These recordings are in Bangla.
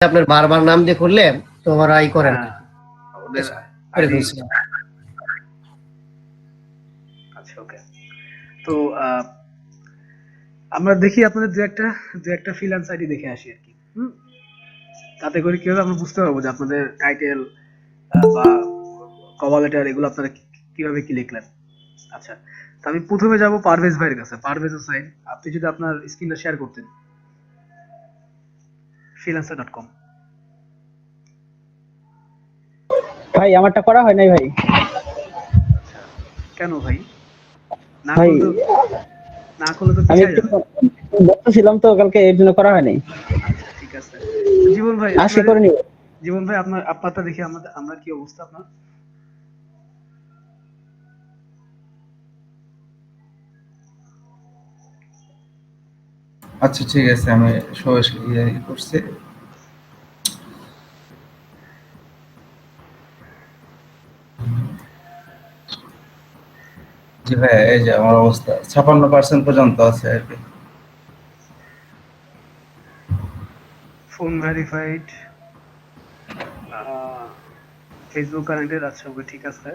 আপনার বারবার নাম দিয়ে করলে তো ওরা করে না। হ্যাঁ, ওদের করে আইডি। ফেলছিলাম। আচ্ছা, ওকে। তো আমরা দেখি আপনাদের দু একটা ফ্রিল্যান্স আইডি দেখে আসি আর কি। তাতে করে কি হবে, আমরা বুঝতে পারবো যে আপনাদের টাইটেল বা কভার লেটার এগুলো আপনারা কিভাবে কি লিখলেন। আচ্ছা, তো আমি প্রথমে যাব পারভেজ ভাইয়ের কাছে। পারভেজ হোসাইন, আপনি যদি আপনার স্ক্রিনটা শেয়ার করতেন freelancer.com। ভাই আমারটা করা হয় নাই ভাই। আচ্ছা, কেন ভাই? না ভাই করলে তো না করলে তো আমি পিছায় একটু যাবে। ব্যস্ত ছিলাম তো কালকে, এর জন্য করা হয় নাই। আচ্ছা, ঠিক আছে। জীবন ভাই আজকে আপনার, করে নিব। জীবন ভাই আপনারটা দেখি আমরা কি অবস্থা আপনার। আচ্ছা ঠিক আছে, আমি সরাসরি করছি। জি ভাই, এই যে আমার অবস্থা 56% পর্যন্ত আছে আর কি। Phone verified, Facebook connected. আচ্ছা, ওকে, ঠিক আছে।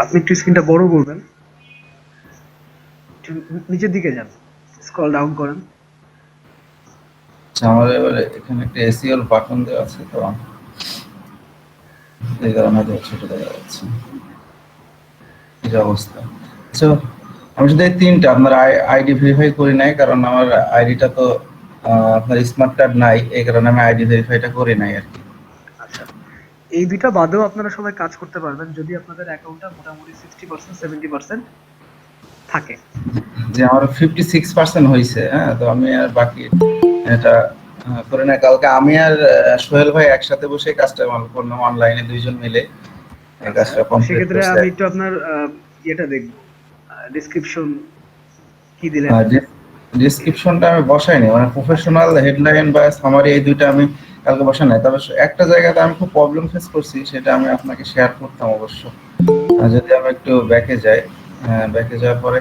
আপনি একটু স্ক্রিনটা বড় করবেন, একটু নিচের দিকে যান, স্ক্রল ডাউন করেন। আচ্ছা, আমার এবারে এখানে একটা এসিওর বাটন দেওয়া আছে, তো এই কারণে হয়তো ছোট দেখা যাচ্ছে এই যে অবস্থা। আচ্ছা, আমি শুধু এই তিনটা আপনার আইডি ভেরিফাই করি নাই, কারণ আমার আইডিটা তো আপনার স্মার্ট কার্ড নাই, এই কারণে আমি আইডি ভেরিফাইটা করি নাই আর কি। আচ্ছা, এই দুইটা বাদেও আপনারা সবাই কাজ করতে পারবেন যদি আপনাদের অ্যাকাউন্টটা মোটামুটি 60% 70% থাকে। যে আমার 56% হয়েছে, হ্যাঁ, তো আমি আর বাকি এটা করে না। কালকে আমি আর সোহেল ভাই একসাথে বসে কাজটা করলাম, অনলাইনে দুইজন মিলে এই আচ্ছা, কাজটা কমপ্লিট সেক্ষেত্রে করছে। আমি একটু আপনার ইয়েটা দেখবো, ডেসক্রিপশন কি দিলেন। ডিসক্রিপশনটা আমি বসাইনি, মানে আচ্ছা, প্রফেশনাল হেডলাইন বা সামারি এই দুইটা আমি কালকে বসাই নাই। তবে একটা জায়গাতে আমি খুব প্রবলেম ফেস করছি, সেটা আমি আপনাকে শেয়ার করতাম অবশ্য। যদি আমি একটু ব্যাকে যাই, ব্যাকে যাওয়ার পরে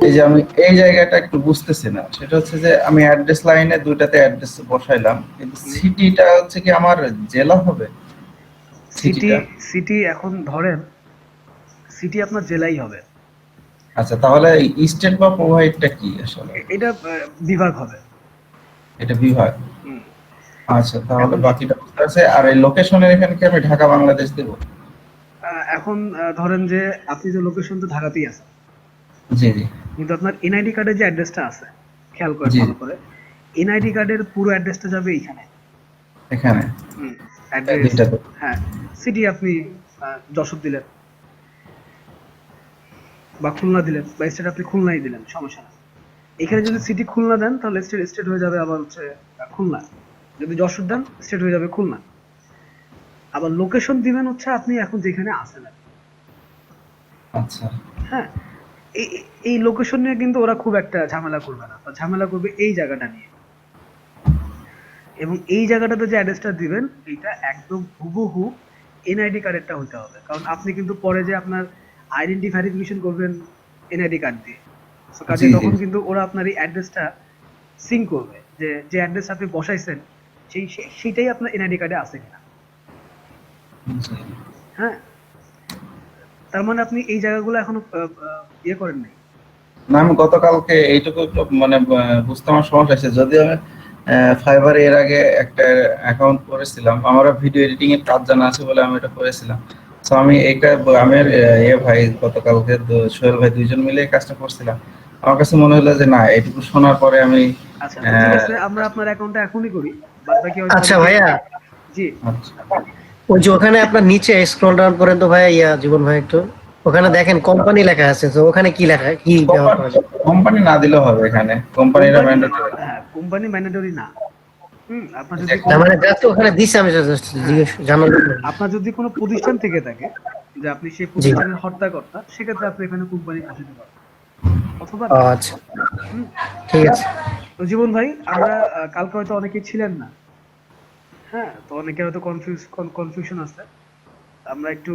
এই যে আমি এই জায়গাটা একটু বুঝতেছি না, সেটা হচ্ছে যে আমি অ্যাড্রেস লাইনে দুইটাতে অ্যাড্রেস বসাইলাম, কিন্তু সিটিটা হচ্ছে কি আমার জেলা হবে সিটি সিটিটা। সিটি এখন ধরেন সিটি আপনার জেলাই হবে। আচ্ছা, তাহলে স্টেট বা প্রোভাইডটা কি আসলে? এটা বিভাগ হবে। এটা বিভাগ। হুম, আচ্ছা, তাহলে এখন বাকিটা বুঝতে আছে। আর এই লোকেশনের এখানে কি আমি ঢাকা বাংলাদেশ দেব? এখন ধরেন যে আপনি যে লোকেশন তো ঢাকাতেই আছেন, জি জি কিন্তু আপনার এনআইডি কার্ডের যে অ্যাড্রেসটা আছে, খেয়াল করেন জি ভালো করে, এনআইডি কার্ডের পুরো অ্যাড্রেসটা যাবে এইখানে। এখানে এই অ্যাড্রেস, দুইটাতে। হ্যাঁ। সিটি আপনি যশোর দিলেন বা খুলনা দিলেন, বা স্টেট আপনি খুলনাই দিলেন, সমস্যা না। এখানে আচ্ছা যদি সিটি খুলনা দেন তাহলে স্টেট স্টেট হয়ে যাবে আবার হচ্ছে খুলনা। যদি যশোর দেন স্টেট হয়ে যাবে খুলনা। আবার লোকেশন দিবেন হচ্ছে আপনি এখন যেখানে আছেন আর কি। আচ্ছা হ্যাঁ, এই এই লোকেশন নিয়ে কিন্তু ওরা খুব একটা ঝামেলা করবে না, ঝামেলা করবে এই জায়গাটা নিয়ে। এবং এই জায়গাটাতে যে অ্যাড্রেসটা দিবেন এটা একদম হুবহু এনআইডি কার্ডেরটা হতে হবে, কারণ আপনি কিন্তু পরে যে আপনার আইডেন্টি ভেরিফিকেশন করবেন এনআইডি কার্ড দিয়ে, তো কাজে জি জি তখন কিন্তু ওরা আপনার এই অ্যাড্রেসটা সিঙ্ক করবে যে যে অ্যাড্রেস আপনি বসাইছেন সেইটাই আপনার এনআইডি কার্ডে আছে কিনা। জি। হ্যাঁ, তার মানে আপনি এই জায়গাগুলো এখনো ইয়ে করেন নাই। না, আমি গতকালকে এইটুকু একটু মানে বুঝতে আমার সমস্যা হয়েছে। যদিও আমি ফাইবারে এর আগে একটা অ্যাকাউন্ট করেছিলাম, আমারও ভিডিও এডিটিং এর কাজ জানা আছে বলে আমি এটা করেছিলাম। তো আমি এইটা আমি আর ভাই গতকালকে সোহেল ভাই দুইজন মিলে এই কাজটা করছিলাম। আমার কাছে মনে হলো যে না, এইটুকু শোনার পরে আমি আচ্ছা, তো ঠিক আছে, আমরা আপনার অ্যাকাউন্টটা এখনই করি, বাদ বাকি হয়তো আচ্ছা অনেকে। ভাইয়া, জি, আচ্ছা ওই যে ওখানে আপনার নিচে স্ক্রল ডাউন করেন তো ভাইয়া, জীবন ভাই একটু ওখানে দেখেন কোম্পানি লেখা আছে, তো ওখানে কি লেখা, কি ব্যবহার করা যায়? কোম্পানি না দিলেও হবে, এখানে কোম্পানিরা কোম্পানি, ম্যান্ডেটরি। হ্যাঁ, কোম্পানি ম্যান্ডেটরি না। আপনার এটা যদি না কোনো, মানে জাস্ট ওখানে দিছে, আমি জাস্ট হ্যাঁ, জিজ্ঞেস জানার জন্য। আপনার যদি কোনো প্রতিষ্ঠান থেকে থাকে যে আপনি সেই জি। প্রতিষ্ঠানের হর্তাকর্তা, সেক্ষেত্রে আপনি এখানে কোম্পানি বসাতে পারবেন, অথবা ও না। আচ্ছা, হুম, ঠিক আছে। তো জীবন ভাই, আমরা কালকে হয়তো অনেকেই ছিলেন না। হ্যাঁ, তো অনেকে হয়তো কনফিউশন আছে। আমরা একটু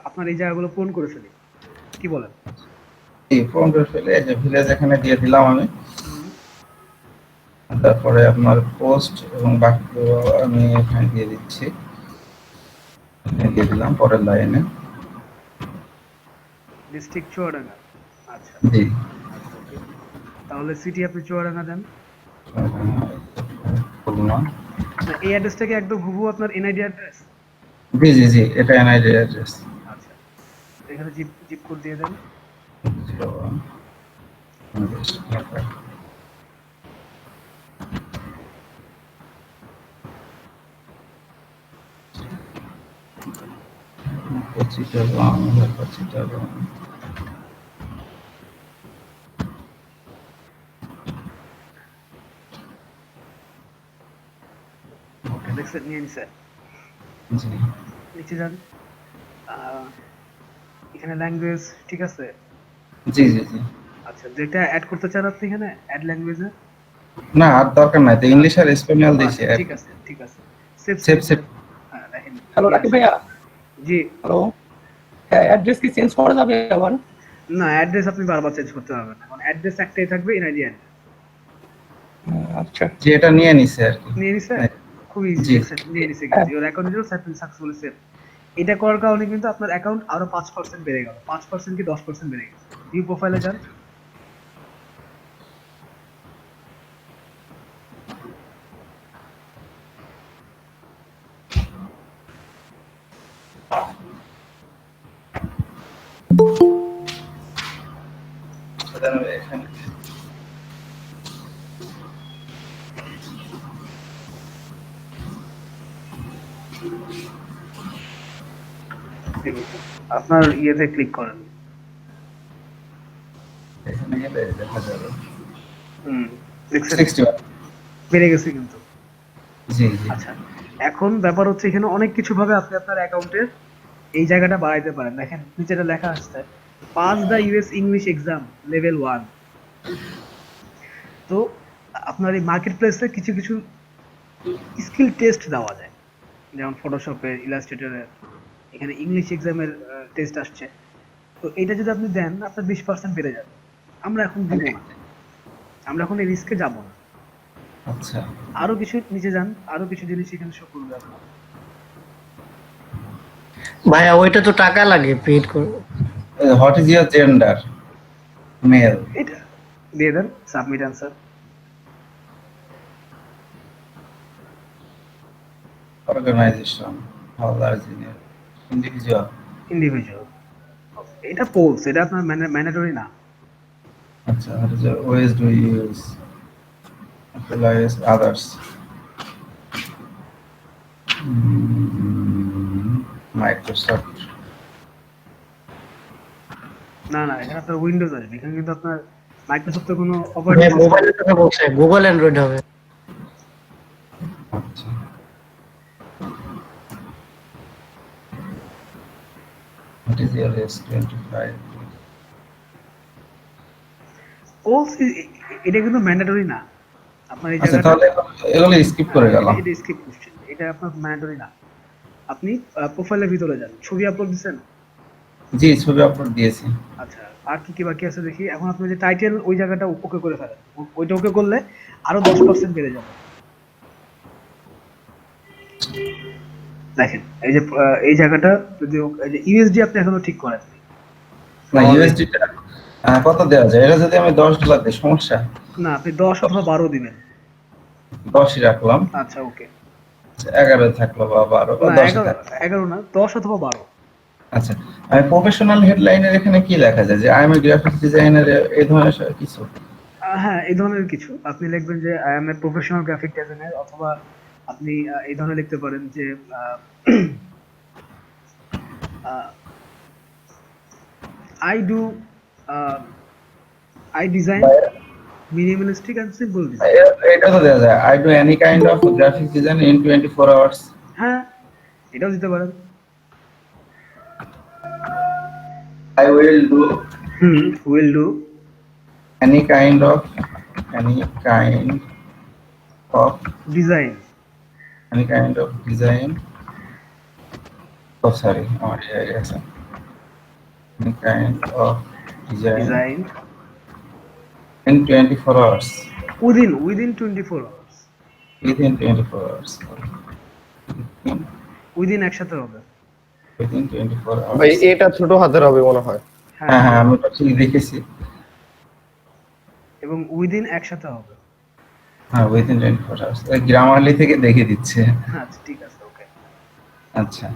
আপনার এই জায়গাগুলো পূরণ করে ফেলি, কি বলেন? এই ফ্রন্ট ফেলে এই যে ভিলেজ এখানে দিয়ে দিলাম আমি। তারপরে আপনার পোস্ট এবং বাকিগুলো আমি এখানে দিয়ে দিচ্ছি, এখানে দিয়ে দিলাম পরের লাইনে। ডিস্ট্রিক্ট চুয়াডাঙ্গা, আচ্ছা জি আচ্ছা ওকে। তাহলে সিটি আপনি চুয়াডাঙ্গা দেন। খুলনা। না, এই অ্যাড্রেসটা কি একদম হুবহু আপনার এনআইডি অ্যাড্রেস? জি জি জি, এটা এনআইডি অ্যাড্রেস। আচ্ছা, এখানে জিপ জিপ কোড দিয়ে দেন। 01 ঢাকা। চিটাগং, চিটাগং। ওকে, দেখছেন নিয়ে নিছে। জি নিচে যান, আহ, এখানে ল্যাঙ্গুয়েজ ঠিক আছে। জি জি জি। আচ্ছা, যেটা অ্যাড করতে চান আপনি এখানে অ্যাড ল্যাঙ্গুয়েজে। না আর দরকার নাই, তো ইংলিশ আর স্পেনিয়াল দিয়েছি। আচ্ছা ঠিক আছে ঠিক আছে, সেভ সেভ সেভ সেভ। হ্যাঁ দেখেন। হ্যালো রাকিব ভাইয়া। জি। হ্যালো, হ্যাঁ অ্যাড্রেস কি চেঞ্জ করা যাবে আবার? না, অ্যাড্রেস আপনি বারবার চেঞ্জ করতে পারবেন না, কারণ অ্যাড্রেস একটাই থাকবে, এনআইডি অ্যাড্রেস। আচ্ছা যে এটা নিয়ে নিছে আর কি। নিয়ে নিছে, হ্যাঁ, খুব ইজি, জি। দেখছেন নিয়ে নিছে কিন্তু your account is successfully save. এটা করার কারণে কিন্তু আপনার অ্যাকাউন্ট আরো 5% বেড়ে গেল, 5% কি 10% বেড়ে গেছে। ভিউ প্রোফাইলে যান, এখানে আপনার ইয়েতে ক্লিক করেন। এখানে গেলে দেখা যাবে দেখছেন 61। বেড়ে গেছে কিন্তু। জি জি। আচ্ছা, এখন ব্যাপার হচ্ছে এখানে অনেক কিছু ভাবে আপনি আপনার অ্যাকাউন্টের এই জায়গাটা বাড়াইতে পারেন। দেখেন নিচেটা লেখা আসছে, pass the US English exam level 1। তো আপনার এই মার্কেট প্লেসে কিছু কিছু স্কিল টেস্ট দেওয়া যায়, যেমন ফটোশপের, ইলাস্ট্রেটরের, এখানে ইংলিশ এক্সামের টেস্ট আসছে। তো এটা যদি আপনি দেন, আপনার 20% বেড়ে যাবে। আমরা এখন দিব না, আমরা এখন এই রিস্কে যাব না। আচ্ছা, আরো কিছু নিচে যান, আরো কিছু জিনিস এখানে শো করবে আপনার। ভাইয়া ওইটা তো টাকা লাগে পেড করে। What is your gender? Male. এটা দিয়ে দেন, submit answer. Organization, how large in individual. Individual, এটা পোলস, এটা আপনার ম্যান্ডেটরি না। আচ্ছা, what is your wage do you use applies others? Microsoft. না না, এখানে আপনার উইন্ডোজ আসবে, এখানে কিন্তু আপনার মাইক্রোসফটের কোনো অপারেটিং সিস্টেম। মোবাইলের কথা বলছে, গুগল অ্যান্ড্রয়েড হবে। আচ্ছা, what is your S25? Polls এটা কিন্তু ম্যান্ডেটরি না আপনার এই আচ্ছা, জায়গাটা। তাহলে এগুলো স্কিপ করে গেলাম। এটা স্কিপ কোশ্চেন, এটা আপনার ম্যান্ডেটরি না। আপনি প্রোফাইলের ভিতরে যান, ছবি আপলোড দিচ্ছেন। জি, ছবি আপলোড দিয়েছি। আচ্ছা, আর কি কি বাকি আছে দেখি। এখন আপনি যে টাইটেল, ওই জায়গাটা ওকে করে ফেলেন, ওইটা ওকে করলে আরো 10% বেড়ে যাবে। দেখেন এই যে এই জায়গাটা যদি এই যে ইউএসডি আপনি এখনো ঠিক করেন। না, ইউএসডি টা কত দেওয়া যায়? এটা যদি আমি $10 দিই সমস্যা? না, আপনি 10 অথবা 12 দিবেন। 10ই রাখলাম। আচ্ছা ওকে। 11 থাকলো বা 12 বা না 10 11, থাকলো। 11 না, 10 অথবা 12। আচ্ছা, আমি প্রফেশনাল হেডলাইনের এখানে কি লেখা যায়? যে I am A graphics designer, এই ধরনের কিছু? হ্যাঁ, এই ধরনের কিছু আপনি লিখবেন যে I am a professional graphic designer, অথবা আপনি এই ধরনের লিখতে পারেন যে I do I design minimalistic and simple design. এটা তো দেওয়া যায়, I do any kind of graphics design in 24 hours. হ্যাঁ, এটাও দিতে পারেন। I will do will do any kind of design. Design. Oh sorry, আমার এই আছে। Any kind of design design in 24 hours. Within 24 hours, Within 24 hours. Within একসাথে হবে। Within 24 hours. ভাই এটা ছোট হাতের হবে মনে হয়। হ্যাঁ হ্যাঁ আমি ওটা ঠিক দেখেছি। এবং উইদিন একসাথে হবে। হ্যাঁ within 24 hours। গ্রামারলি থেকে দেখে দিচ্ছে। আচ্ছা ঠিক আছে, ওকে। আচ্ছা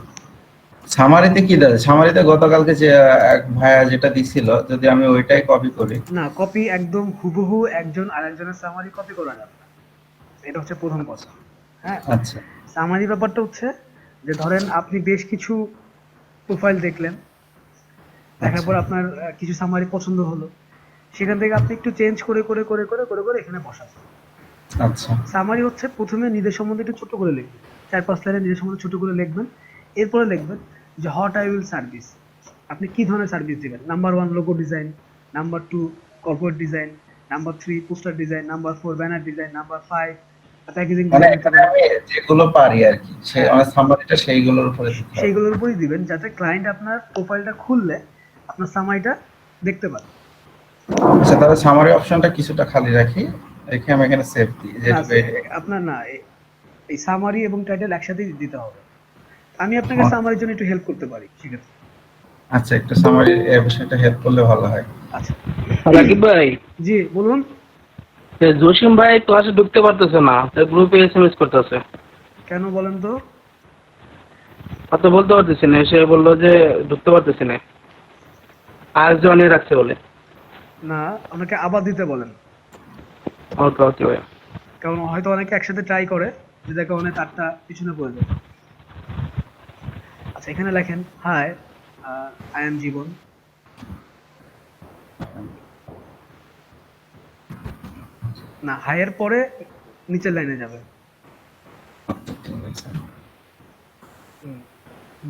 সামারিতে কি দেয়? সামারিতে গতকালকে যে এক ভাইয়া যেটা দিছিল, যদি আমি ওইটাই কপি করি। না, কপি একদম হুবহু একজন আরেকজনের সামারি কপি করা যাবে না, এটা হচ্ছে প্রথম কথা। হ্যাঁ, আচ্ছা সামারি ব্যাপারটা হচ্ছে যে ধরেন আপনি বেশ কিছু প্রোফাইল দেখলেন, দেখার পর আপনার কিছু সামারি পছন্দ হলো, সেখান থেকে আপনি একটু চেঞ্জ করে করে করে করে করে করে এখানে বসাবেন। আচ্ছা সামারি হচ্ছে প্রথমে নিজের সম্বন্ধে একটু ছোট করে লিখবেন, 4-5 লাইনে নিজের সম্বন্ধে ছোট করে লিখবেন। এরপরে লিখবেন যে হোয়াট আই উইল সার্ভিস, আপনি কি ধরনের সার্ভিস দিবেন। Number 1 logo design, number 2 corporate design, number 3 poster design, number 4 banner design, number 5 packaging মানে ডিজাইন। এখানে আমি যেগুলো পারি আর কি, সেই আমার সামারিটা সেইগুলোর উপরে দিতে হবে। সেইগুলোর উপরই দিবেন, যাতে ক্লায়েন্ট আপনার প্রোফাইলটা খুললে আপনার সামারিটা দেখতে পারে। আচ্ছা তাহলে সামারি অপশনটা কিছুটা খালি রাখি, রেখে আমি এখানে সেভ দিই না, যেটুকু আপনার না, এই সামারি এবং টাইটেল একসাথেই দিতে হবে। আমি আপনাকে সামারির জন্য একটু হেল্প করতে পারি সেক্ষেত্রে। আচ্ছা একটু সামারি এর বিষয়টা হেল্প করলে ভালো হয়। আচ্ছা রাকিব ভাই, জি বলুন। জসিম ভাই ক্লাসে ঢুকতে পারতেছে না, গ্রুপে এসএমএস করতেছে। কেন বলেন তো? অত বলতে পারতেছি না, সে বললো যে ঢুকতে পারতেছি না, আজ জনিয়ে রাখছে বলে। না, ওনাকে আবার দিতে বলেন, ওকে ওকে ভাই। কারণ হয়তো অনেকে একসাথে ট্রাই করে, যে দেখে অনেক তারটা পিছনে পড়ে যায়। আচ্ছা এখানে লেখেন হাই আই এম জীবন। না, হাই এর পরে নিচের লাইনে যাবে। ঠিক আছে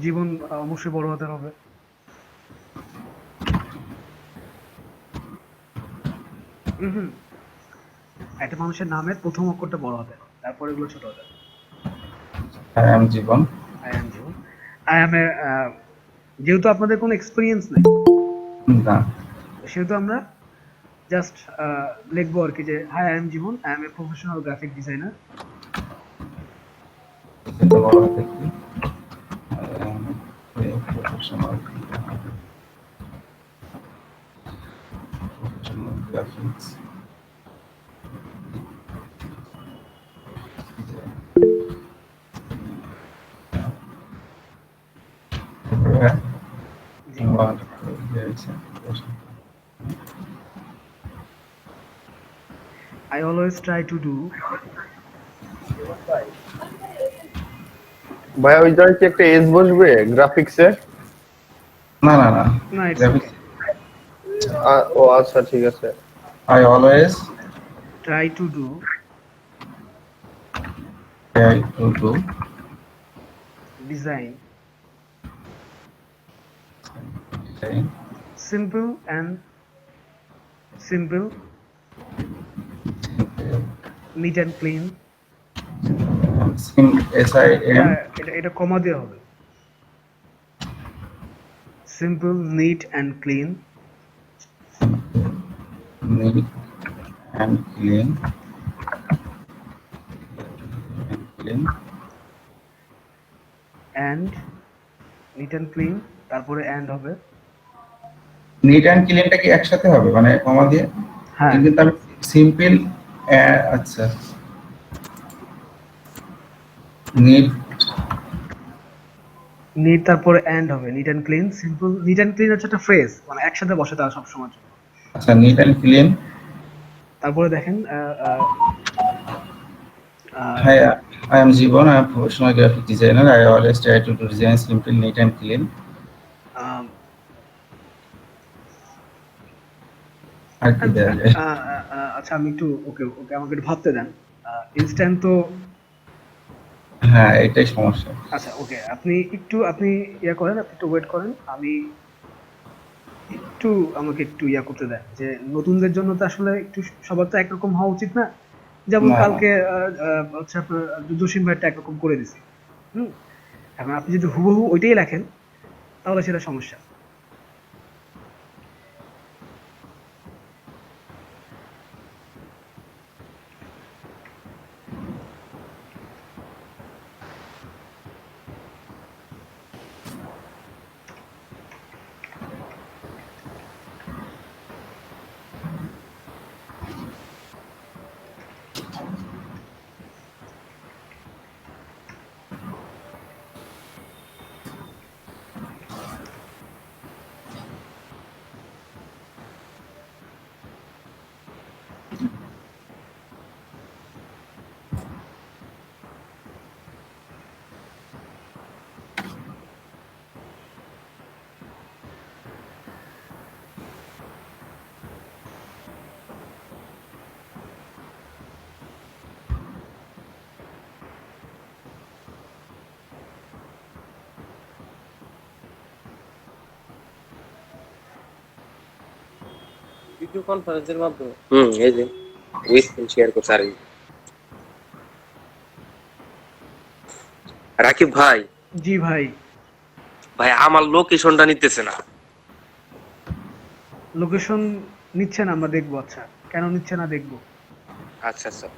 জীবন অবশ্যই বড় হাতের হবে। হুম, একটা মানুষের নামের প্রথম অক্ষরটা বড় হাতের, তারপরে এগুলো ছোট হাতের। I am Jibon. I am Jibon, I am a, যেহেতু আপনাদের কোনো এক্সপিরিয়েন্স নেই, না সেহেতু আমরা জাস্ট লিখবো আর কি যে hi I am Jibon, I am a professional graphic designer. এটা বড় হাতে কি professional graphics I always try to do ভাই ওই জায়গায় কি একটা এজ বসবে গ্রাফিক্সে? না না না না, it's গ্রাফিক্স okay. ও আচ্ছা ঠিক আছে। I always Try to do try to do design simple neat and clean. SIM এটা কমা দেওয়া হবে। Simple, neat and clean. neat and clean And neat and clean, তারপরে and হবে। নিট অ্যান্ড ক্লিনটা কি একসাথে হবে মানে কমা দিয়ে? হ্যাঁ, কিন্তু আমি সিম্পল আচ্ছা নিট নিট তারপরে and হবে, neat and clean. Simple, neat and clean হচ্ছে একটা ফ্রেজ, মানে একসাথে বসে তারা সবসময়। আচ্ছা নিট অ্যান্ড ক্লিন। তারপরে দেখেন Hi, I am Jeevan. I am a professional graphic designer. I always try to do design simple, neat and clean. আর কি দেয়া যায়? আচ্ছা আমি একটু ওকে আমাকে একটু ভাবতে দেন। ইনস্ট্যান্ট তো, হ্যাঁ এটাই সমস্যা। আচ্ছা ওকে, আপনি ইয়া করেন, আপনি একটু ওয়েট করেন, আমাকে একটু ইয়া করতে দেন, যে নতুনদের জন্য তো আসলে একটু সবার তো একরকম হওয়া উচিত না। যেমন না। কালকে হচ্ছে আপনার জসিম ভাইটা একরকম করে দিছি। এখন আপনি যদি হুবহু ওইটাই লেখেন তাহলে সেটা সমস্যা। ভিডিও কনফারেন্সের মাধ্যমে এই যে স্ক্রিন শেয়ার করছে আর এই। রাকিব ভাই, জি ভাই, ভাই আমার লোকেশনটা নিতেছে না। লোকেশন নিচ্ছে না, আমরা দেখবো। আচ্ছা, কেন নিচ্ছে না দেখবো। আচ্ছা আচ্ছা।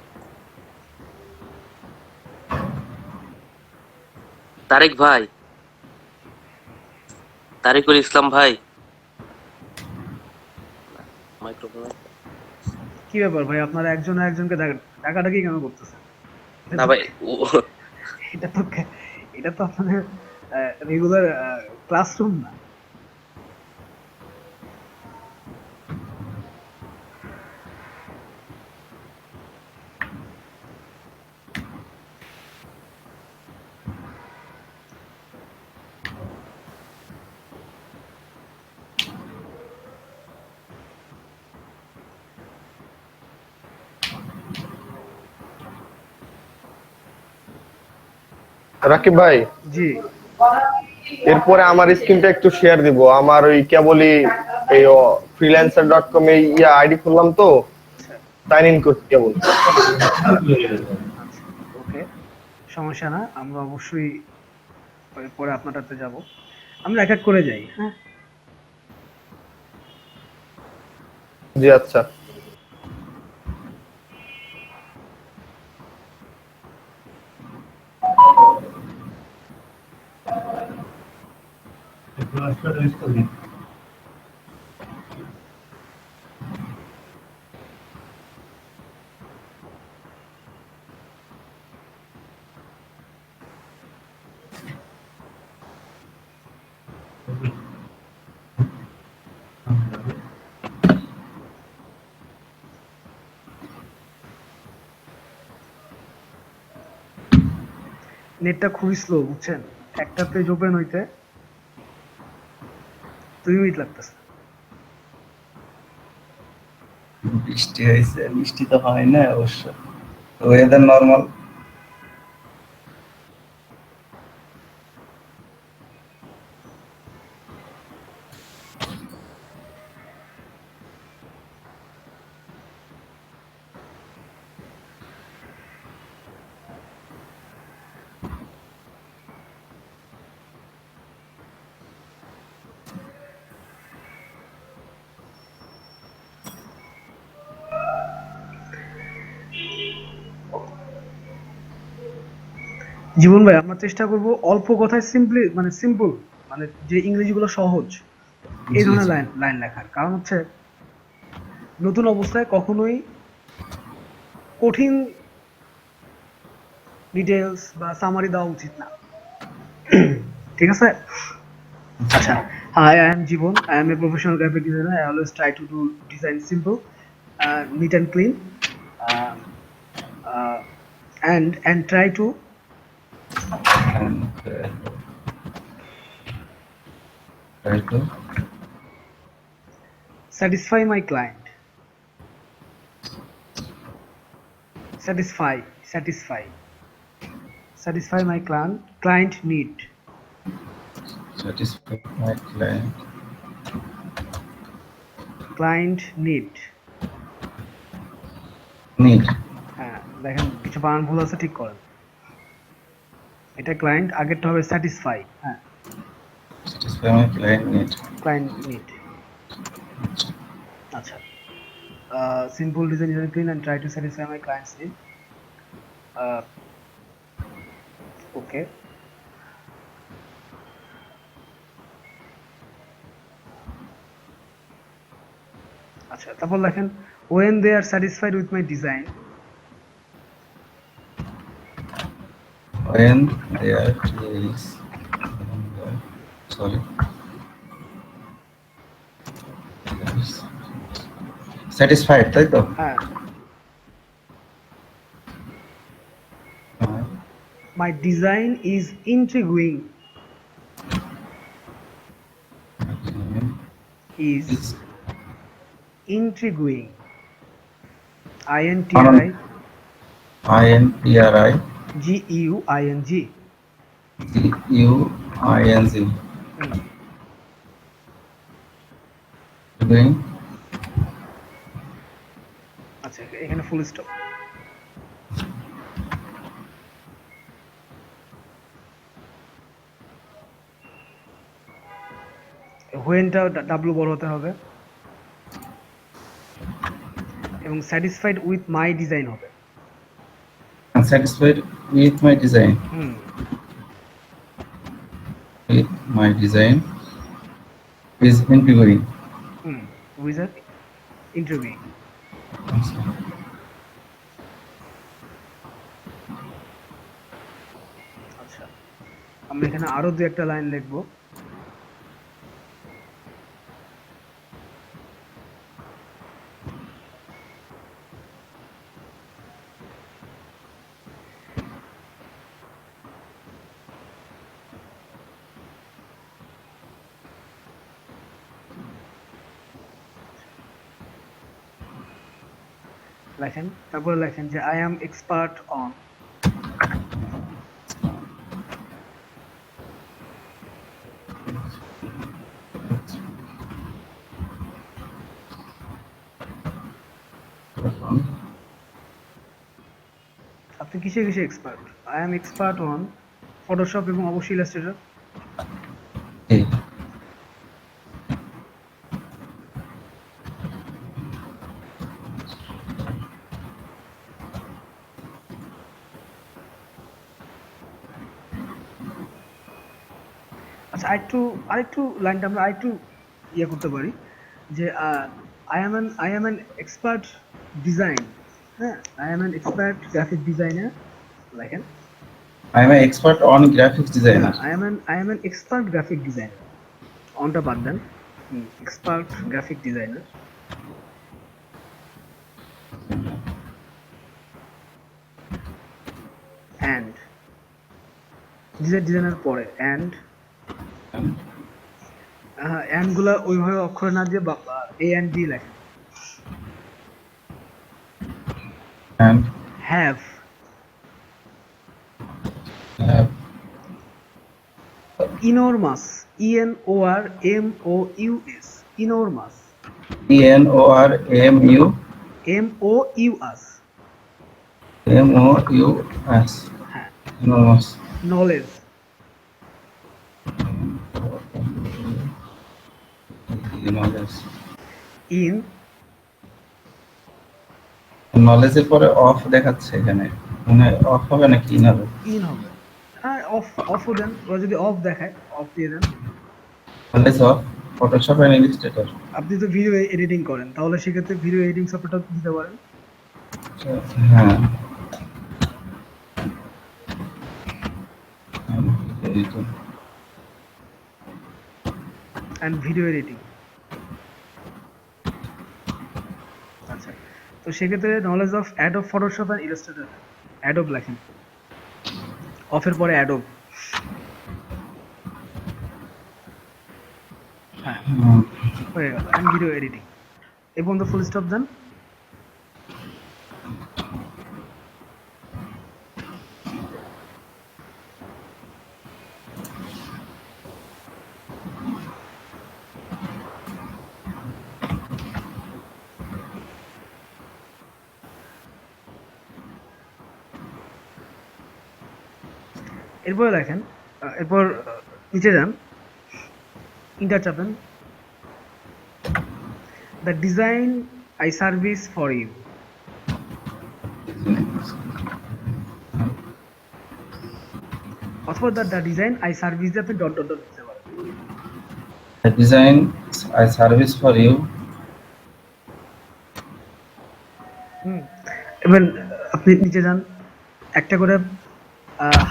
তারেক ভাই, তারিকুল ইসলাম ভাই, মাইক্রোফোন। কি ব্যাপার ভাই, আপনারা একজন আরেকজনকে ডাকাডাকি কেন করতেছেন? না ভাই, এটা তো এটা তো আপনাদের রেগুলার ক্লাসরুম না। রাকিব ভাই, জি, এরপরে আমার স্ক্রিনটা একটু শেয়ার দিব। আমার ওই কেবলই এই freelancer.com এ আইডি খুললাম তো, সাইন ইন করতে কেবল। ওকে, সমস্যা না, আমরা অবশ্যই পরে আপনারটাতে যাব। আমরা এক এক করে যাই, হ্যাঁ। জি আচ্ছা। নেটটা খুবই স্লো, বুঝছেন। একটা পেজ ওপেন হইতে 2 মিনিট লাগতেছে। বৃষ্টি হয়েছে, বৃষ্টি তো হয় না অবশ্য, ওয়েদার নর্মাল। জীবন ভাই, আমরা চেষ্টা করব অল্প কথায় সিম্পল, মানে যে ইংরেজিগুলো সহজ, এই জি, ধরনের জি। লাইন লাইন লেখার। কারণ হচ্ছে নতুন অবস্থায় কখনোই কঠিন ডিটেলস বা সামারি দেওয়া উচিত না। ঠিক আছে? আচ্ছা, hi, I am Jibon. I am a professional graphic designer. I always try to do design simple, neat and clean, uh, uh, and try to And, try to satisfy my client. Satisfy my client need. satisfy my Client need. need. হ্যাঁ, দেখেন কিছু বানান ভুল আছে, ঠিক করেন। এটা ক্লায়েন্ট, আগেরটা হবে স্যাটিসফাই। হ্যাঁ, Satisfy my client need. Client need. আচ্ছা, simple design is clean and try to satisfy my clients need. Okay, আচ্ছা, তারপর লেখেন when they are satisfied with my design, When they are pleased, sorry, satisfied, তাই তো? হ্যাঁ, My design is intriguing. Is Is intriguing. INTRI GEUING. GUING hmm, doing আচ্ছা এখানে ফুল স্টপ। হোয়েনটা ডাব্লু বড় হতে হবে এবং স্যাটিসফাইড উইথ মাই ডিজাইন হবে। unsatisfied with my design. হুম, With my design is intriguing. হুম, উইজার ইন্টারভিউ। আচ্ছা, আমরা এখানে আরো দু একটা লাইন লিখবো। লেখেন, তারপরে লেখেন যে আই অ্যাম এক্সপার্ট অন। আপনি কিসে কিসে expert? I am expert on Photoshop এবং অবশ্যই ইলাস্ট্রেটর। Okay. আচ্ছা, আরেকটু লাইনটা আমরা আরেকটু ইয়ে করতে পারি যে I am an expert design. হ্যাঁ, I am an expert graphic designer. লেখেন I am an expert on graphics designer. I am an expert graphic designer. অনটা বাদ দেন, expert graphic designer. And designer পরে অ্যান্ড অ্যান্ড গুলা ওইভাবে অক্ষর না দিয়ে এ অ্যান্ড ডি লেখেন। And have have enormous ENORMOUS enormous ENORMOUS MOUS হ্যাঁ enormous knowledge in knowledge এর পরে অফ দেখাচ্ছে এখানে, মানে অফ হবে নাকি ইন হবে? in হবে। হ্যাঁ, অফও দেন, ওরা যদি অফ দেখায় অফ দিয়ে দেন। knowledge of Photoshop and Illustrator. আপনি তো ভিডিও এডিটিং করেন, তাহলে সেক্ষেত্রে ভিডিও এডিটিং সফটওয়্যারটা দিতে পারেন। হ্যাঁ অ্যান্ড ভিডিও এডিটিং। আচ্ছা, তো সেক্ষেত্রে knowledge of Adobe Photoshop and Illustrator. Adobe লেখেন, অফের পরে অ্যাডোব। হ্যাঁ, হয়ে গেল অ্যান্ড ভিডিও এডিটিং। এই পর্যন্ত ফুল স্টপ দেন। এরপরে দেখেন, এরপর নিচে যান, ইন্টার চাপেন। The design I service for you. অথবা দ্য ডিজাইন আই সার্ভিস দিয়ে আপনি ডট ডট ডট দিতে পারেন। The design I service for you. এবার আপনি নিচে যান, একটা করে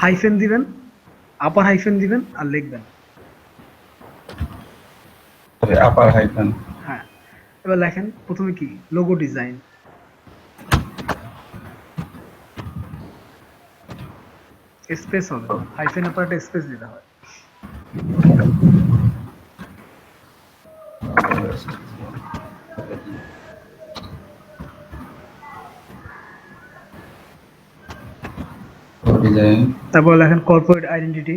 হাইফেন দিবেন, আপার হাইফেন দিবেন আর লিখবেন। Upper hyphen. হ্যাঁ, এবার লেখেন প্রথমে কি লোগো ডিজাইন। স্পেস হবে না, হাইফেনের পর একটা স্পেস দিতে হয়। ডিজাইন, তারপর লেখেন কর্পোরেট আইডেন্টিটি,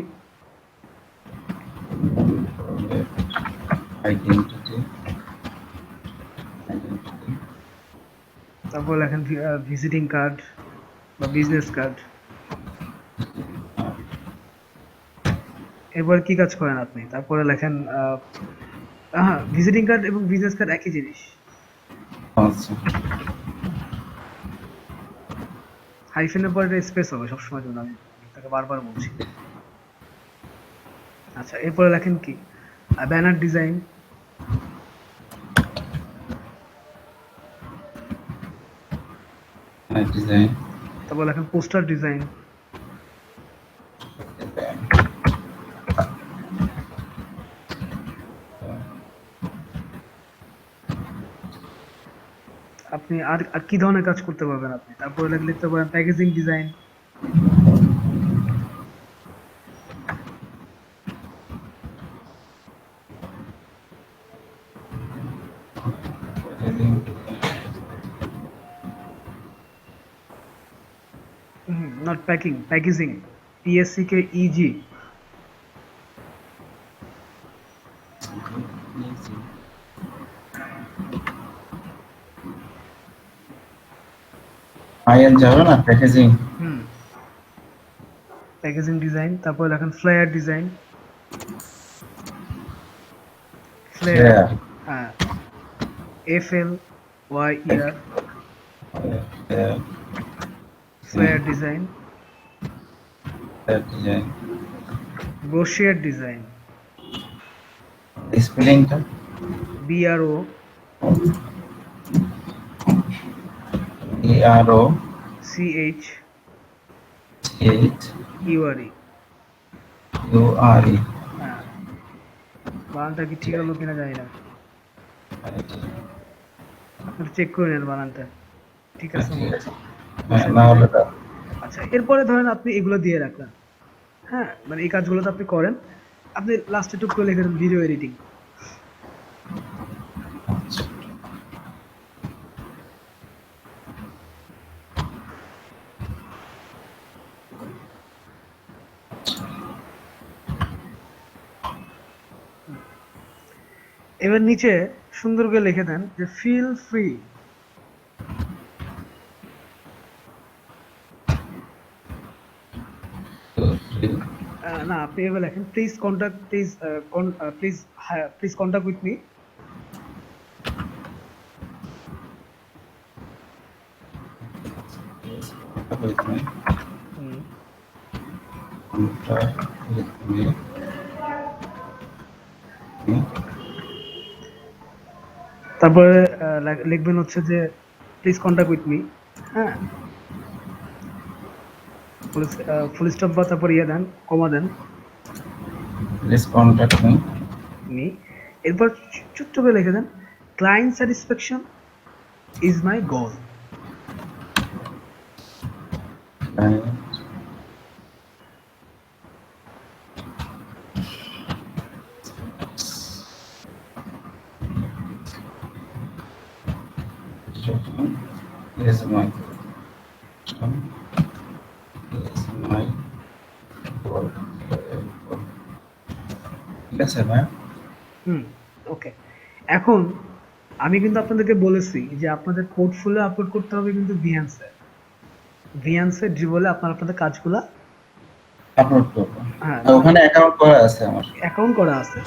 আইডেন্টিটি, তারপর লেখেন ভিজিটিং কার্ড বা বিজনেস কার্ড। এরপর কি কাজ করেন আপনি? তারপরে লেখেন হ্যাঁ, ভিজিটিং কার্ড এবং বিজনেস কার্ড একই জিনিস। আচ্ছা, হাইফেনের পর একটা স্পেস হবে সবসময় জন্য, আমি তাকে বারবার বলছি। আচ্ছা, এরপরে লেখেন কি ব্যানার ডিজাইন, ডিজাইন, তারপর লেখেন পোস্টার ডিজাইন, আপনি আর কি ধরনের কাজ করতে পারবেন আপনি? তারপরে লিখতে পারেন packaging design, not packing, packaging, PSCKEG। In যাবে না, প্যাকেজিং, প্যাকেজিং ডিজাইন। তারপর লেখেন ফ্লায়ার ডিজাইন, ফ্লায়ার, হ্যাঁ, FLYER, flyer design, design, brochure design, স্পেলিংটা, BRO ERO CH H URE। URE, হ্যাঁ, বানানটা কি ঠিক হলো কিনা জানি না, আপনি চেক করে নেন বানানটা ঠিক আছে মনে হয়। না হলে তো আচ্ছা, এরপরে ধরেন আপনি এগুলো দিয়ে রাখলেন, হ্যাঁ, মানে এই কাজগুলো তো আপনি করেন, আপনি লাস্টে টুক করে লিখে দেন ভিডিও এডিটিং। এবার নিচে সুন্দর করে লিখে দেন যে ফিল ফ্রি। না, আপনি এবার লেখেন please contact, please contact with me. with me, contact with me, তারপরে লিখবেন হচ্ছে যে প্লিজ কন্টাক্ট উইথ মি, হ্যাঁ, ফুল স্টপ বা তারপর ইয়ে দেন, কমা দেন, please contact me, মি। এরপর ছোট্ট করে লিখে দেন client satisfaction is my goal. and is my goal. ঠিক আছে ভাই, ওকে। এখন আমি কিন্তু আপনাদেরকে বলেছি যে আপনাদের পোর্টফোলিও আপলোড করতে হবে কিন্তু ভিয়ান্সে ড্রিবলে আপনারা আপনাদের কাজগুলা আপলোড করবো। হ্যাঁ, ওখানে অ্যাকাউন্ট করা আছে আমার। অ্যাকাউন্ট করা আছে,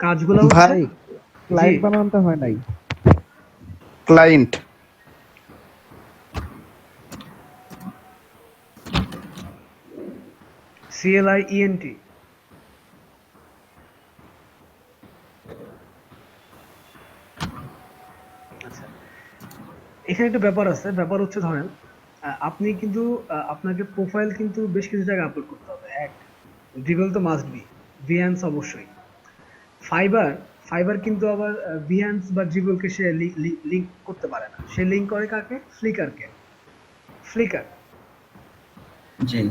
কাজগুলো ভাই ক্লায়েন্ট বানানোটা হয় নাই। Client CLIENT। আচ্ছা, এখানে একটা ব্যাপার আছে, ব্যাপার হচ্ছে ধরেন আপনি কিন্তু আপনাকে প্রোফাইল কিন্তু বেশ কিছু জায়গায় আপলোড করতে হবে। এক, ড্রিবল তো মাস্ট বি, ভিয়ান্স অবশ্যই, ফাইবার কিন্তু আবার ভিয়ান্স বা ড্রিবলকে সে লিংক করতে পারে না, সে লিংক করে কাকে? ফ্লিকার। জি।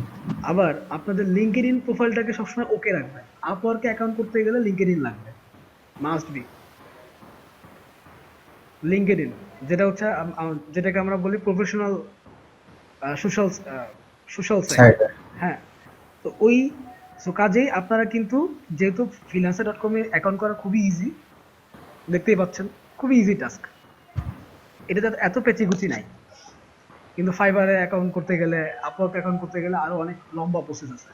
আবার আপনাদের লিঙ্কডইন প্রোফাইলটাকে সবসময় ওকে রাখবেন। আপওয়ার্কে অ্যাকাউন্ট করতে গেলে লিঙ্কডইন লাগবে, মাস্ট বি। লিঙ্কডইন যেটা হচ্ছে যেটাকে আমরা বলি professional social social site. Side. হ্যাঁ, তো ওই কাজেই আপনারা কিন্তু, যেহেতু freelancer.com এ অ্যাকাউন্ট করা খুবই ইজি, দেখতেই পাচ্ছেন খুবই ইজি টাস্ক, এটাতে এত পেঁচিগুচি নাই। কিন্তু ফাইবারে অ্যাকাউন্ট করতে গেলে, আপওয়ার্ক অ্যাকাউন্ট করতে গেলে আরো অনেক লম্বা প্রসেস আছে।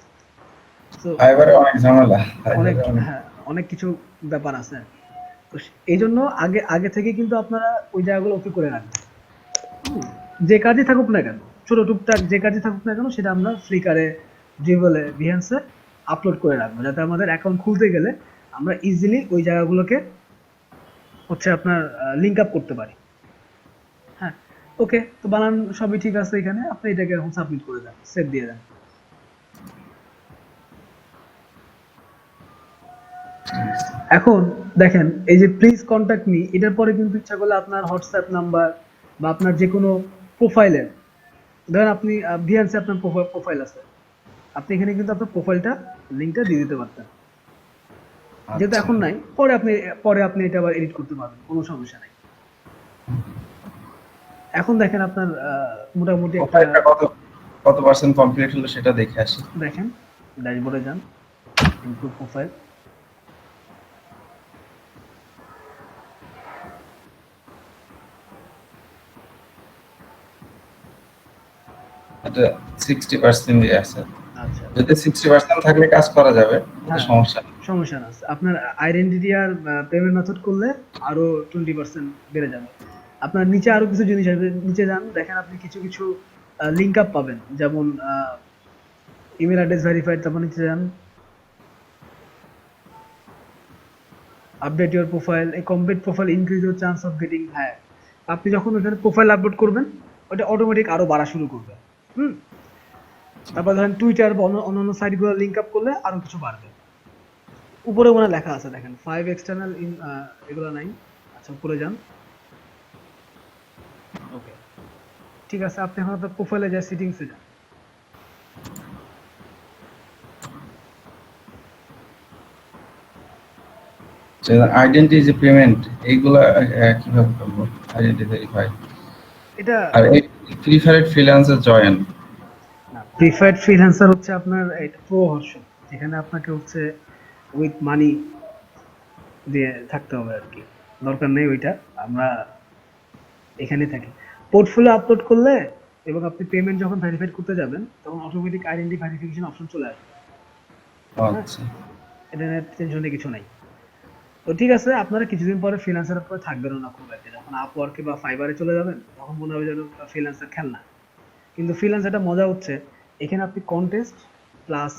তো ফাইবারে অনেক ঝামেলা। অনেক, ফাইবারে অনেক। হ্যাঁ, অনেক কিছু ব্যাপার আছে। তো এই জন্য আগে আগে থেকে কিন্তু আপনারা ওই জায়গাগুলো ওকে করে রাখবেন। যে কাজই থাকুক না কেন, ছোট টুকটাক যে কাজই থাকুক না কেন, সেটা আমরা ফ্লিকারে, ড্রিবলে, বিহান্সে আপলোড করে রাখবো, যাতে আমাদের অ্যাকাউন্ট খুলতে গেলে আমরা ইজিলি ওই জায়গাগুলোকে হচ্ছে আপনার লিঙ্ক আপ করতে পারি। হ্যাঁ, ওকে, তো বানান সবই ঠিক আছে এখানে, আপনি এটাকে এখন সাবমিট করে দেন, সেভ দিয়ে দেন। এখন দেখেন, এই যে প্লিজ কন্ট্যাক্ট মি, এটার পরে কিন্তু ইচ্ছা করলে আপনার হোয়াটসঅ্যাপ নাম্বার বা আপনার যে কোনো প্রোফাইলের, ধরেন আপনি বিহান্সে আপনার প্রোফাইল আছে, আপনি এখানে কিন্তু আপনার প্রোফাইলটা লিঙ্কটা দিয়ে দিতে পারতেন। যেহেতু এখন নাই, পরে আপনি এটা আবার এডিট করতে পারবেন, কোনো সমস্যা নাই। এখন দেখেন আপনার মোটামুটি একটা, প্রোফাইলটা কত পার্সেন্ট কমপ্লিট হলো সেটা দেখে আসি। দেখেন ড্যাশবোর্ডে যান, ইমপ্রুভ প্রোফাইল, এটা 60% দিয়ে আছে। আচ্ছা, যদি 60% থাকলে কাজ করা যাবে, হ্যাঁ, সমস্যা নেই। সমস্যা না। আপনার আইডেন্টিটি আর পেমেন্ট মেথড করলে আরো 20% বেড়ে যাবে। আপনার নিচে আরো কিছু জিনিস আছে, নিচে যান, দেখেন আপনি কিছু কিছু লিঙ্ক আপ পাবেন, যেমন ইমেল অ্যাড্রেস ভেরিফাইড। তারপর নিচে যান, আপডেট ইউর প্রোফাইল, এই complete profile increase your chance of getting hired. আপনি যখন ওখানে প্রোফাইল আপলোড করবেন, ওটা অটোমেটিক আরো বাড়া শুরু করবে। তারপর ধরেন টুইটার বা অন্যান্য সাইটগুলো লিঙ্ক আপ করলে আরো কিছু বাড়বে। উপরে মনে হয় লেখা আছে, দেখেন 5 এক্সটার্নাল এগুলো নাই। আচ্ছা, উপরে যান, ওকে, ঠিক আছে। আপনি এখন আপনার প্রোফাইলে যায়, সেটিংসে যান, আইডেন্টি যে পেমেন্ট এইগুলা কিভাবে করবো? আইডেন্টি ভেরিফাই এটা আর এই preferred freelancer join. Preferred freelancer হচ্ছে আপনার এটা প্রো ভার্সন, যেখানে আপনাকে হচ্ছে উইথ মানি দিয়ে থাকতে হবে আর কি, দরকার নেই ওইটা, আমরা এখানে থাকি। পোর্টফোলিও আপলোড করলে এবং আপনি পেমেন্ট যখন ভেরিফাইড করতে যাবেন, তখন অটোমেটিক আইডেন্টি ভেরিফিকেশন অপশন চলে আসবে। আচ্ছা, এটা নিয়ে টেনশনের কিছু নাই। তো ঠিক আছে, আপনারা কিছুদিন পরে ফ্রিল্যান্সারের পরে থাকবেনও না খুব একটা, যখন আপওয়ার্কে বা ফাইবারে চলে যাবেন, তখন মনে হবে যেন ফ্রিল্যান্সার খেলনা। কিন্তু ফ্রিল্যান্সারটা মজা হচ্ছে, এখানে আপনি কন্টেস্ট প্লাস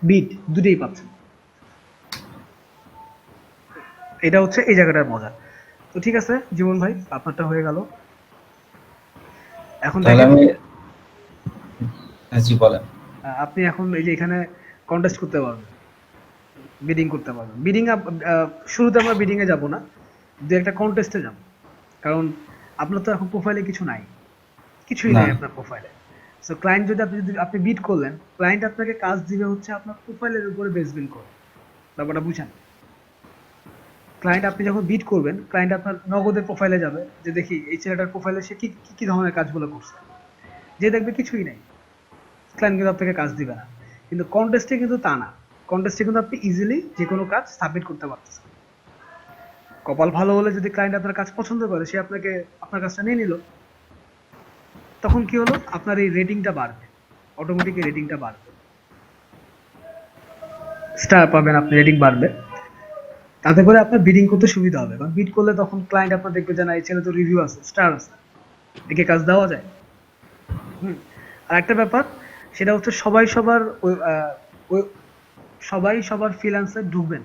বিট দুটোই পাচ্ছেন। এটা হচ্ছে এই জায়গাটার মজা। তো ঠিক আছে জীবন ভাই, আপনারটা হয়ে গেল। এখন তাহলে দেখেন, আমি জি বলেন। আপনি এখন এই যে এখানে কন্টেস্ট করতে পারবেন, বিডিং করতে পারবেন। বিডিং শুরুতে আমরা বিডিং এ যাব না, দু একটা কন্টেস্টে যাব, কারণ আপনার তো এখন প্রোফাইলে কিছু নাই, কিছুই না। নাই আপনার প্রোফাইলে। সো ক্লায়েন্ট যদি আপনি বিট করলেন, ক্লায়েন্ট আপনাকে কাজ দিবে হচ্ছে আপনার প্রোফাইলের উপরে বেসমেন্ট করে। ব্যাপারটা বুঝেন? ক্লায়েন্ট আপনি যখন বিট করবেন, ক্লায়েন্ট আপনার নগদের প্রোফাইলে যাবে, যে দেখি এই ছেলেটার প্রোফাইলে সে কি কি ধরনের কাজগুলো করছে, যে দেখবে কিছুই নাই, ক্লায়েন্ট কিন্তু আপনাকে কাজ দিবে না। কিন্তু কন্টেস্টে কিন্তু তা না, কন্টেস্টে কিন্তু আপনি ইজিলি যে কোনো কাজ সাবমিট করতে পারতেছেন। কপাল ভালো হলে যদি ক্লায়েন্ট আপনার কাজ পছন্দ করে, সে আপনার কাজটা নিয়ে নিল, তখন কি হলো, আপনার এই রেটিংটা বাড়বে, অটোমেটিক রেটিংটা বাড়বে, স্টার পাবেন আপনি, রেটিং বাড়বে। তাতে করে আপনার বিডিং করতে সুবিধা হবে, কারণ বিড করলে তখন ক্লায়েন্ট আপনার দেখবে যে না, এই ছেলে তো রিভিউ আছে, স্টার আছে, একে কাজ দেওয়া যায়। আর একটা ব্যাপার, সেটা হচ্ছে সবাই সবার ফ্রিল্যান্সে ঢুকবেন।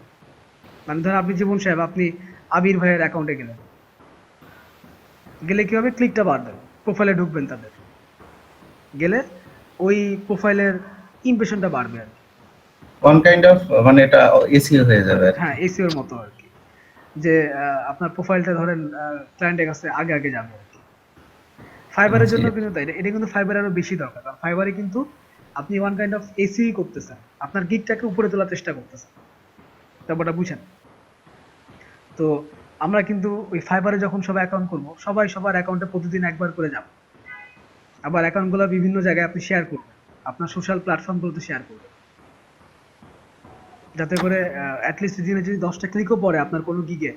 মানে ধরেন আপনি জীবন সাহেব, আপনি আবির ভাইয়ের অ্যাকাউন্টে গেলে কি হবে, ক্লিকটা বাড়বে, প্রোফাইলে ঢুকবেন তাদের, গেলে ওই প্রোফাইলের ইমপ্রেশনটা বাড়বে আর কি। ওয়ান কাইন্ড অফ, মানে এটা এসিও হয়ে যাবে আর কি। হ্যাঁ, এসিওর মতো আর কি, যে আপনার প্রোফাইলটা ধরেন ক্লায়েন্টের কাছে আগে যাবে আর কি। ফাইবারের জন্য কিন্তু তাই, এটা কিন্তু ফাইবার আরো বেশি দরকার, কারণ ফাইবারে কিন্তু আপনি ওয়ান কাইন্ড অফ এসি করতেছেন, আপনার গিগটাকে উপরে তোলার চেষ্টা করতেছেন, ব্যাপারটা বুঝেন? তো আমরা কিন্তু ওই ফাইবারে যখন সবাই অ্যাকাউন্ট করবো, সবাই সবার অ্যাকাউন্টে প্রতিদিন একবার করে যাব, আবার অ্যাকাউন্টগুলো বিভিন্ন জায়গায় আপনি শেয়ার করবেন, আপনার সোশ্যাল প্ল্যাটফর্মগুলোতে শেয়ার করবেন, যাতে করে অ্যাটলিস্ট দিনে যদি 10টা ক্লিকও পড়ে আপনার কোনো গিগে,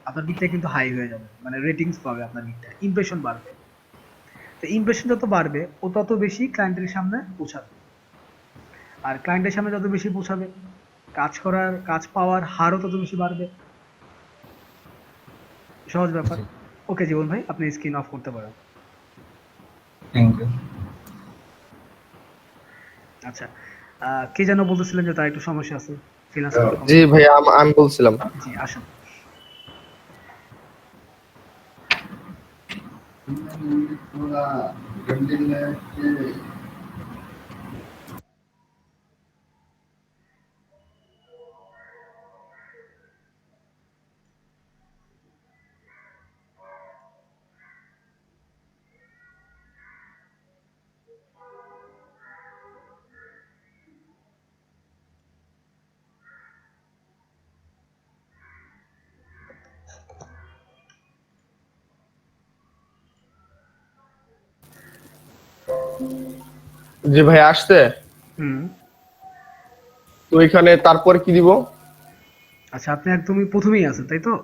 আপনার গিগটা কিন্তু হাই হয়ে যাবে, মানে রেটিংস পাবে আপনার গিগটা, ইমপ্রেশন বাড়বে। তো ইমপ্রেশন যত বাড়বে ও তত বেশি ক্লায়েন্টের সামনে পৌঁছাবে, আর ক্লায়েন্টের সামনে যত বেশি পৌঁছাবে কাজ পাওয়ার হারও তত বেশি বাড়বে। সহজ ব্যাপার। ওকে জীবন ভাই, আপনি স্ক্রিন অফ করতে পারেন। Thank you. আচ্ছা, কে যেন বলতেছিলেন যে তার একটু সমস্যা আছে ফ্রিল্যান্স? জি ভাই, আমি বলছিলাম। জি আসুন। জি ভাই, আসছে। হুম, তো এখানে তারপরে কি দিব? আচ্ছা আপনি একদমই প্রথমেই আছেন তাই তো?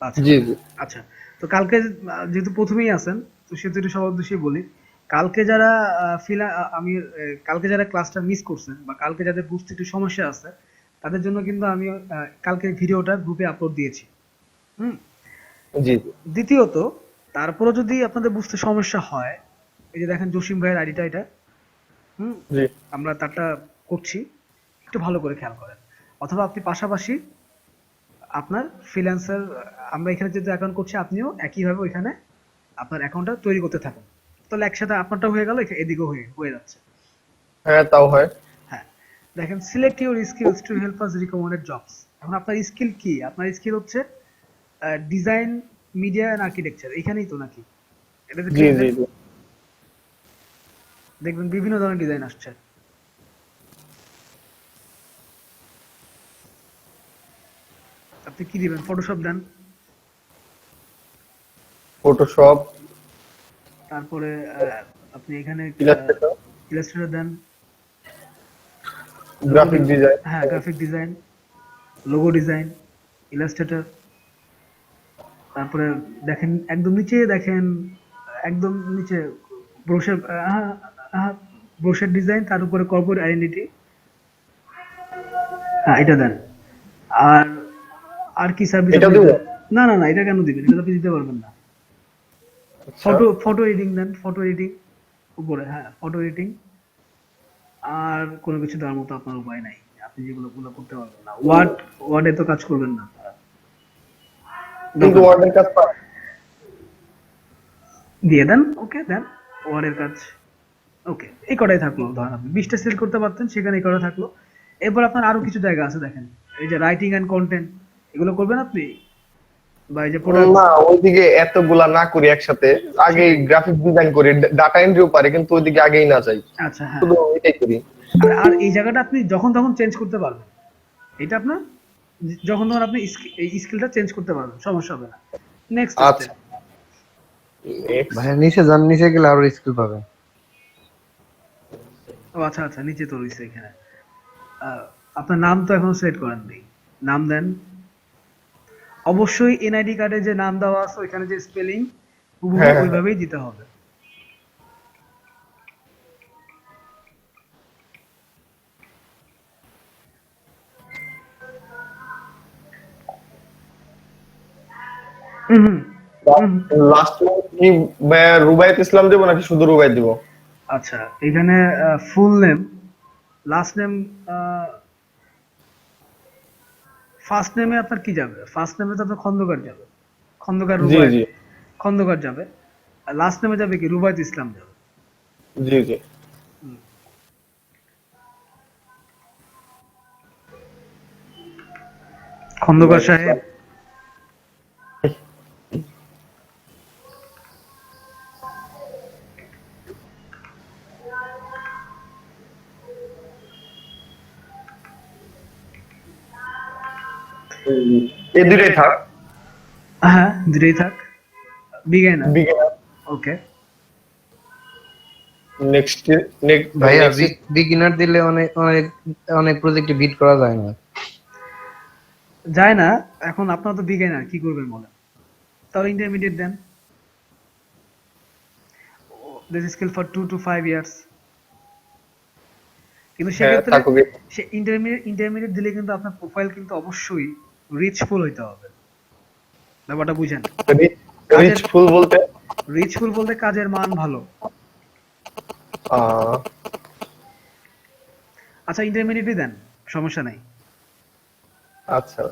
আচ্ছা জি জি। আচ্ছা, তো কালকে যেহেতু প্রথমেই আছেন, তো সেহেতু একটু সবার উদ্দেশ্যেই বলি, কালকে যারা কালকে যারা ক্লাসটা মিস করছেন বা কালকে যাদের বুঝতে একটু সমস্যা আছে, তাদের জন্য কিন্তু আমি কালকে ভিডিওটা গ্রুপে আপলোড দিয়েছি। হুম। জি জি। দ্বিতীয়ত, তারপরও যদি আপনাদের বুঝতে সমস্যা হয়, এই যে দেখেন জসিম ভাইয়ের আইডিটা এটা, হুম, জি। আমরা তারটা করছি, একটু ভালো করে খেয়াল করেন। অথবা আপনি পাশাপাশি আপনার ফ্রিল্যান্সার, আমরা এখানে যেহেতু অ্যাকাউন্ট করছি, আপনিও একইভাবে ওইখানে আপনার অ্যাকাউন্টটা তৈরি করতে থাকুন, তাহলে একসাথে আপনারটা হয়ে গেল, এদিকেও হয়ে যাচ্ছে। হ্যাঁ, তাও হয়। হ্যাঁ, দেখেন select your skills to help us recommended jobs. এখন আপনার স্কিল কি? আপনার স্কিল হচ্ছে ডিজাইন, মিডিয়া এন্ড আর্কিটেকচার, এখানেই তো নাকি? এটাতে জি জি জি। দেখবেন বিভিন্ন ধরনের ডিজাইন আসছে। আপনি কি দিবেন? ফটোশপ দেন, ফটোশপ, তারপরে আপনি এখানে ইলাস্ট্রেটর, ইলাস্ট্রেটর দেন, গ্রাফিক ডিজাইন। হ্যাঁ graphic design, logo design, Illustrator, তারপরে দেখেন একদম নিচে, দেখেন একদম নিচে ব্রোশার, ব্রোশার ডিজাইন, তার উপরে কর্পোরেট আইডেন্টিটি, হ্যাঁ এটা দেন। আর আর কি সার্ভিস? এটা দিব? না না না, এটা কেন দিবেন? এটা তো আপনি দিতে পারবেন না। ফটো এডিটিং দেন, ফটো এডিটিং উপরে, হ্যাঁ ফটো এডিটিং। আর কোনো কিছু দেওয়ার মতো আপনার উপায় নাই, আপনি যেগুলো করতে পারবেন না। ওয়ার্ডে তো কাজ করবেন না, কিন্তু ওয়ার্ডের কাজ পারে। দিয়ে দেন, ওকে দেন ওয়ার্ডের কাজ। ওকে, এই কটাই থাকলো। ধরেন আপনি 20টা সেল করতে পারতেন, সেখানে এই কটা থাকলো। এরপর আপনার আরো কিছু জায়গা আছে, দেখেন এই যে রাইটিং এন্ড কন্টেন্ট, এগুলো করবেন আপনি, বা এই যে প্রোডাক্ট। না, ওইদিকে এতগুলা না করি একসাথে, আগে গ্রাফিক ডিজাইন করি, ডাটা এন্ট্রিও পারি, কিন্তু ওইদিকে আগেই না যাই, আচ্ছা হ্যাঁ, শুধু এটাই করি। আর এই জায়গাটা আপনি যখন তখন চেঞ্জ করতে পারবেন, এটা আপনার যখন তখন আপনি এই স্কিলটা চেঞ্জ করতে পারবেন, সমস্যা হবে না। নেক্সট আচ্ছা। ভাই নিচে যান, নিচে গেলে আরো স্কিল পাবে। ও আচ্ছা আচ্ছা, নিচে তো রয়েছে এখানে। আপনার নাম তো এখনো সেট করেন নাই, নাম দেন। অবশ্যই এনআইডি কার্ডে যে নাম দেওয়া আছে ওইখানে যে স্পেলিং হ্যাঁ। ওইভাবেই দিতে হবে। হুম হুম। লাস্ট কি রুবাইয়াত ইসলাম দেবো নাকি শুধু রুবাইয়াত দিব? আচ্ছা, এখানে full name, last name, first নেমে আপনার কি যাবে? ফার্স্ট নেমে তো আপনার খন্দকার যাবে, খন্দকার জি রুবাইয়াত, জি খন্দকার যাবে। লাস্ট নেমে যাবে কি? রুবাইয়াত ইসলাম যাবে। জি জি। খন্দকার সাহেব। এই দুইটাই থাক। হ্যাঁ দুটোই থাক। Beginner, beginner. ওকে। নেক্সট ভাইয়া নেক্সট বিগিনার দিলে অনেক অনেক অনেক প্রজেক্টে বিট করা যায় না। যায় না, এখন আপনার তো বিগিনার, কি করবেন বলেন? তাহলে ইন্টারমিডিয়েট দেন। This skill for 2 to 5 years. কিন্তু হ্যাঁ সেক্ষেত্রে থাকুক। সে ইন্টারমিডিয়েট দিলে কিন্তু আপনার প্রোফাইল কিন্তু অবশ্যই রিচফুল হইতে হবে। ব্যাপারটা বুঝেন। রিচফুল বলতে রিচফুল বলতে কাজের মান ভালো। আচ্ছা ইন্টারমিডিয়েটই দেন, সমস্যা নাই। আচ্ছা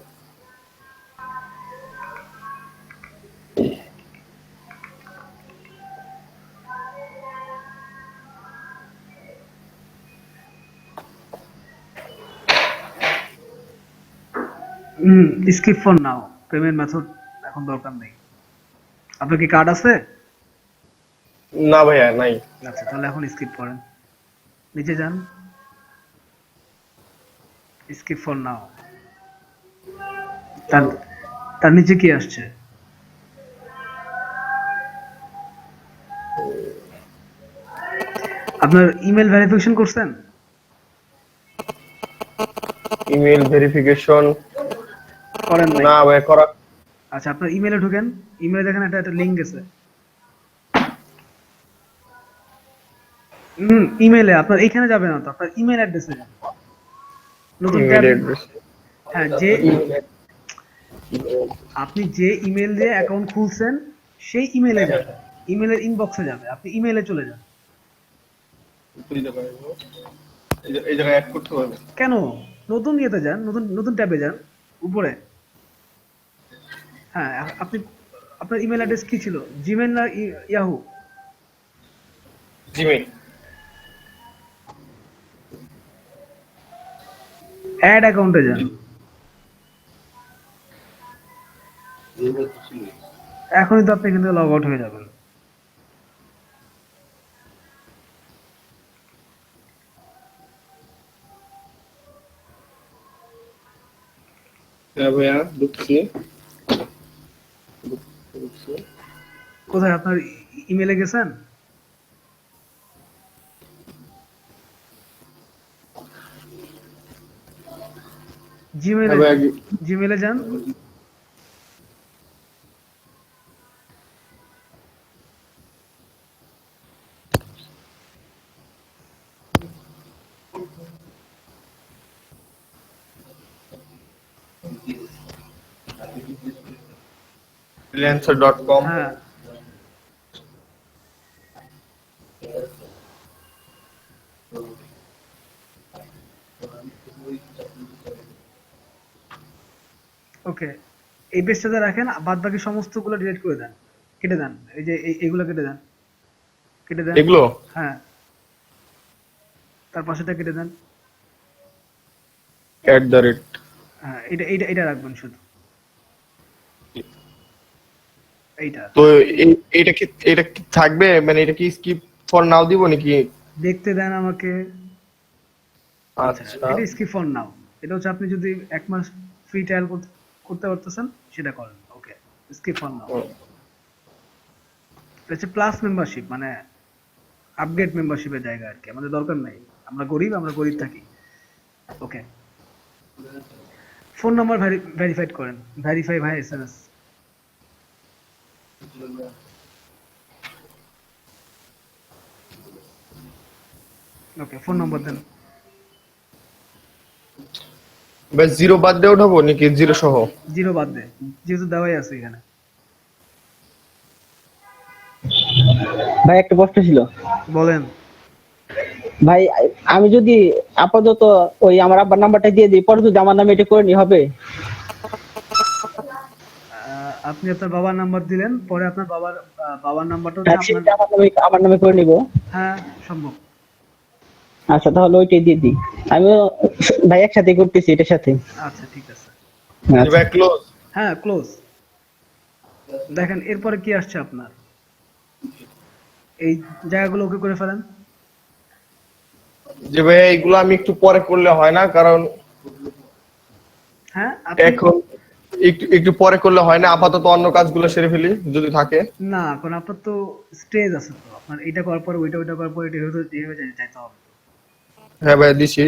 skip for now, payment method এখন দরকার নেই। আপনার কি কার্ড আছে? না ভাইয়া নাই। আচ্ছা তাহলে এখন স্কিপ করেন, নিচে যান, স্কিপ ফর নাও। তার তার নিচে কি আসছে? আপনার ইমেল ভেরিফিকেশন করছেন? ইমেল ভেরিফিকেশন করেন নাই? না ভাই করা। আচ্ছা আপনার ইমেলে ঢোকেন, ইমেলে দেখেন একটা লিংক গেছে। ইমেলে আপনার এখানে যাবে না তো, আপনার ইমেল অ্যাড্রেসে যান। নতুন ইমেল ট্যাব, অ্যাড্রেস। হ্যাঁ যে আপনি যে ইমেল দিয়ে অ্যাকাউন্ট খুলছেন সেই ইমেলে যাবে, ইমেলের ইনবক্সে যাবে, আপনি ইমেলে চলে যান। এই জায়গায় অ্যাড করতে হবে। কেন? নতুন ইয়েতে যান, নতুন নতুন ট্যাবে যান উপরে। হ্যাঁ আপনি, আপনার ইমেল অ্যাড্রেস কি ছিল, জিমেল না ইয়াহু? জিমেইল। অ্যাড অ্যাকাউন্টে যান। এখনই তো আপনি এখান থেকে লগ আউট হয়ে যাবেন। হ্যাঁ ভাইয়া ঢুকছি। কোথায় আপনার ইমেলে গেছেন? জিমেলে, হ্যাঁ ভাইয়া, জিমেলে যান। freelancer.com। হ্যাঁ ওকে, এই পেজটাতে রাখেন, বাদ বাকি সমস্তগুলো ডিলিট করে দেন, কেটে দেন। এই যে এইগুলো কেটে দেন, কেটে দেন। এগুলো হ্যাঁ তার পাশেটা কেটে দেন। @ হ্যাঁ এটা এটা এটা রাখবেন শুধু, এইটা। তো এটা কি থাকবে, মানে এটা কি স্কিপ ফর নাও দিব নাকি? দেখতে দেন আমাকে। আচ্ছা এটা স্কিপ ফর নাও, এটা হচ্ছে আপনি যদি 1 মাস ফ্রি ট্রায়াল করতে পারতেছেন সেটা করেন। ওকে স্কিপ ফর নাও। এটা হচ্ছে প্লাস মেম্বারশিপ, মানে আপগ্রেড মেম্বারশিপের জায়গা আর কি, আমাদের দরকার নাই, আমরা গরিব থাকি। ওকে ফোন নাম্বার ভেরিফাইড করেন, ভেরিফাই ভাই এসএমএস। ওকে ফোন নাম্বার দেন। বাস 0 বাদ দিয়ে উঠাবো নাকি 0 সহ? 0 বাদ দে, যেহেতু দেওয়াই আছে এখানে। ভাই একটা প্রশ্ন ছিল। বলেন। ভাই আমি যদি আপাতত ওই আমার আব্বার নাম্বারটা দিয়ে দিই, পরে যদি আমার নামে এটা করে নি হবে? আপনি আপনার বাবার নাম্বার দিলেন, পরে আপনার বাবার নাম্বারটা হ্যাঁ, সেটা আমার নামে করে নিব। হ্যাঁ সম্ভব। আচ্ছা তাহলে ওইটাই দিয়ে দিই। আমিও ভাই একসাথে করতেছি এটার সাথে। আচ্ছা ঠিক আছে। আচ্ছা। ভাই ক্লোজ। হ্যাঁ ক্লোজ। দেখেন এরপরে কি আসছে আপনার, এই জায়গাগুলো ওকে করে ফেলেন। যে ভাই এইগুলো আমি একটু পরে করলে হয় না? কারণ হ্যাঁ এখন একটু একটু পরে করলে হয় না? আপাতত অন্য কাজগুলো সেরে ফেলি যদি থাকে। না, এখন আপনার তো স্টেজ আছে তো, আপনার এটা করার পরে ওইটা করার পরে এটা এইভাবে যাইতে হবে। হ্যাঁ ভাইয়া দিছি।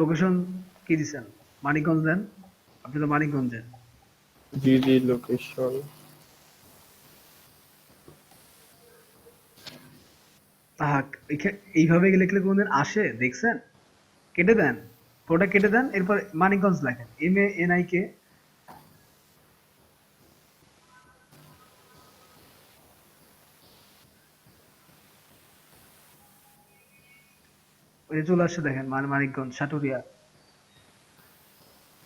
লোকেশন কি দিছেন? মানিকগঞ্জ দেন, আপনি তো মানিকগঞ্জে। জি জি লোকেশন। তাহাক এইভাবে লিখলে কোনদিন আসে দেখছেন? কেটে দেন, পুরোটা কেটে দেন, এরপর মানিকগঞ্জ লেখেন, MANIK। ওই যে চলে আসছে দেখেন, মানিকগঞ্জ সাটুরিয়া।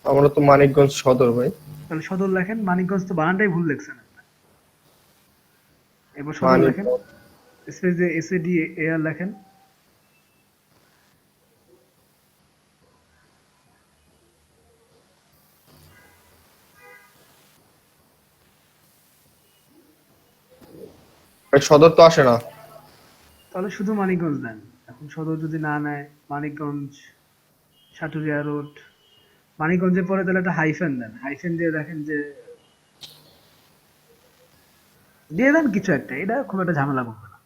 আমরা তো মানিকগঞ্জ সদর ভাই। তাহলে সদর লেখেন, মানিকগঞ্জ তো বানানটাই ভুল লিখছেন আপনি। এরপর সদর লেখেন, মানিকগঞ্জ। স্পেস দিয়ে SADAR লেখেন। ভাই সদর তো আসে না। তাহলে শুধু মানিকগঞ্জ দেন। এখন সদর যদি না নেয়, মানিকগঞ্জ সাটুরিয়া রোড, মানিকগঞ্জের পরে তাহলে একটা হাইফেন দেন, হাইফেন দিয়ে দেখেন যে দিয়ে দেন কিছু একটা, এটা খুব একটা ঝামেলা করবে না।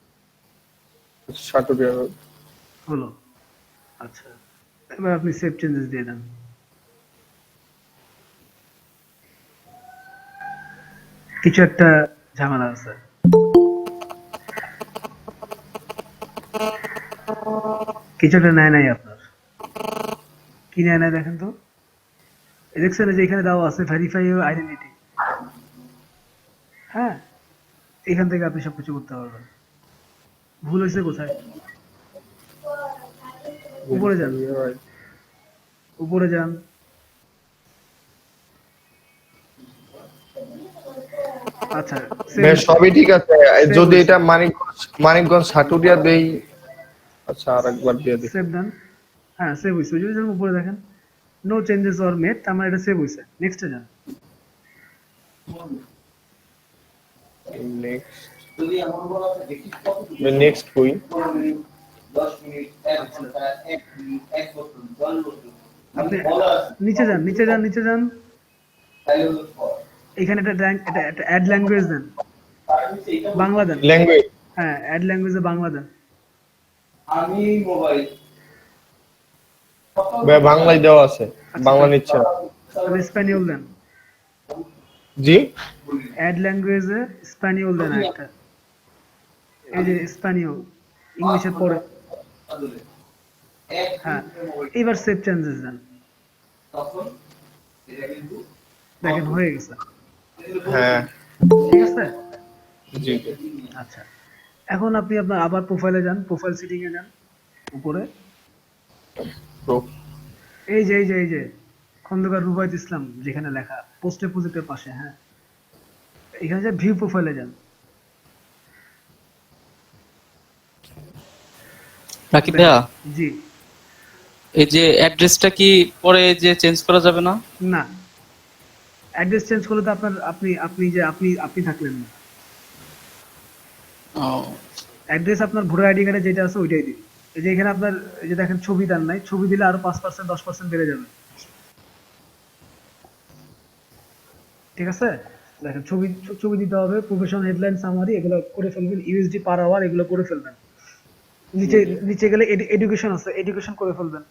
সাটুরিয়া রোড। হলো, আচ্ছা। এবার আপনি সেভ চেঞ্জেস দিয়ে দেন। কিছু একটা ঝামেলা আছে। কিছু একটা নেয় নাই আপনার, কি নেয় নাই দেখেন তো। এই দেখছেন এই যে এখানে দেওয়া আছে ভেরিফাই ইউর আইডেন্টিটি। হ্যাঁ, এখান থেকে আপনি সবকিছু করতে পারবেন। ভুল হয়েছে কোথায়? উপরে যান, উপরে যান। আচ্ছা, ভাই সবই ঠিক আছে, যদি এটা মানিকগঞ্জ সাটুরিয়া দেই। আচ্ছা আরেকবার দিয়ে দিই। সেভ দেন। হ্যাঁ, সেভ হয়েছে। যদি যান উপরে দেখেন নো চেঞ্জেস অর মেড, তার মানে এটা সেভ হয়েছে। নেক্সটে যান। নেক্সট কই? আপনি নিচে যান, নিচে যান, নিচে যান। এখানে একটা অ্যাড ল্যাঙ্গুয়েজ দেন, বাংলা দেন। ল্যাঙ্গুয়েজ। হ্যাঁ, অ্যাড ল্যাঙ্গুয়েজে বাংলা দেন। ভাই বাংলায় দেওয়া আছে, বাংলা নিচ্ছে না। তাহলে স্প্যানিওল দেন। জি অ্যাড ল্যাঙ্গুয়েজে স্প্যানিওল দেন একটা, এই যে স্প্যানিওল, ইংলিশের পরে। হ্যাঁ, এবার সেভ চেঞ্জেস দেন। দেখেন হয়ে গেছে। হ্যাঁ ঠিক আছে। জি। আচ্ছা, এখন আপনি আপনার আবার প্রোফাইলে যান, প্রোফাইল সেটিং এ যান, উপরে এই যে খন্দকার রুবাইত ইসলাম যেখানে লেখা, পোস্টে প্রজেক্টের পাশে। হ্যাঁ, এখানে যে ভিউ প্রোফাইলে যান। রাকিব ভাইয়া, জি। এই যে অ্যাড্রেসটা কি পরে যে চেঞ্জ করা যাবে না? না, অ্যাড্রেস চেঞ্জ করলে তো আপনার আপনি থাকলেন না। ও, অ্যাড্রেস আপনার ভোটার আইডি কার্ডে যেটা আছে ওইটাই দিন। এই যে এখানে আপনার এই যে দেখেন ছবি দেন নাই, ছবি দিলে আরো 5% 10% বেড়ে যাবে। ঠিক আছে, দেখেন ছবি দিতে হবে, প্রফেশন, হেডলাইন, সামারি এগুলো করে ফেলবেন, ইউএসডি পার আওয়ার এগুলো করে ফেলবেন। নিচে নিচে গেলে এডুকেশন আছে, এডুকেশন করে ফেলবেন।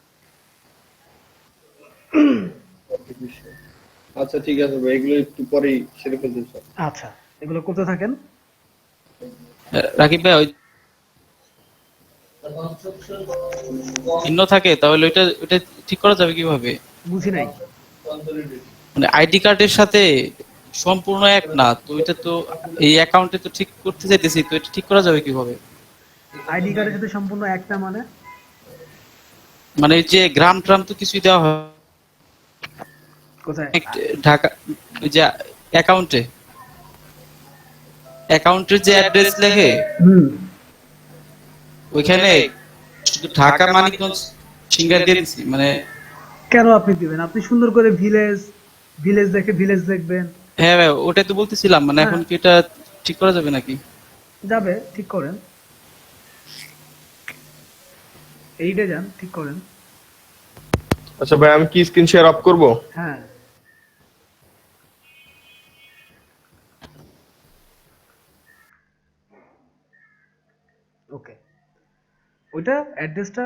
আচ্ছা ঠিক আছে ভাই, এগুলো একটু পরেই সেরে ফেলতে চাই। আচ্ছা, এগুলো করতে থাকেন। রাকিব ভাই, ওই ভিন্ন থাকে তাহলে ওইটা ঠিক করা যাবে কিভাবে? বুঝি নাই। মানে আইডি কার্ডের সাথে সম্পূর্ণ এক না তো, এটা তো এই অ্যাকাউন্টে তো ঠিক করতে চাইতেছি, তো এটা ঠিক করা যাবে কিভাবে? আইডি কার্ডের সাথে সম্পূর্ণ একটা মানে মানে এই যে গ্রাম ট্রাম তো কিছুই দেওয়া হয় কোথায়? ঢাকা, ওই যে অ্যাকাউন্টের যে অ্যাড্রেস লেখে ওইখানে শুধু ঢাকা, মানিকগঞ্জ, সিঙ্গার দিয়ে দিছি। মানে কেন আপনি দিবেন? আপনি সুন্দর করে ভিলেজ দেখে ভিলেজ দেখবেন। হ্যাঁ ভাই, ওটাই তো বলতেছিলাম, মানে এখন কি এটা ঠিক করা যাবে নাকি? যাবে, ঠিক করেন, এইটা যান, ঠিক করেন। আচ্ছা ভাই, আমি কি স্ক্রিন শেয়ার অফ করব? হ্যাঁ, ওকে। ওইটা অ্যাড্রেসটা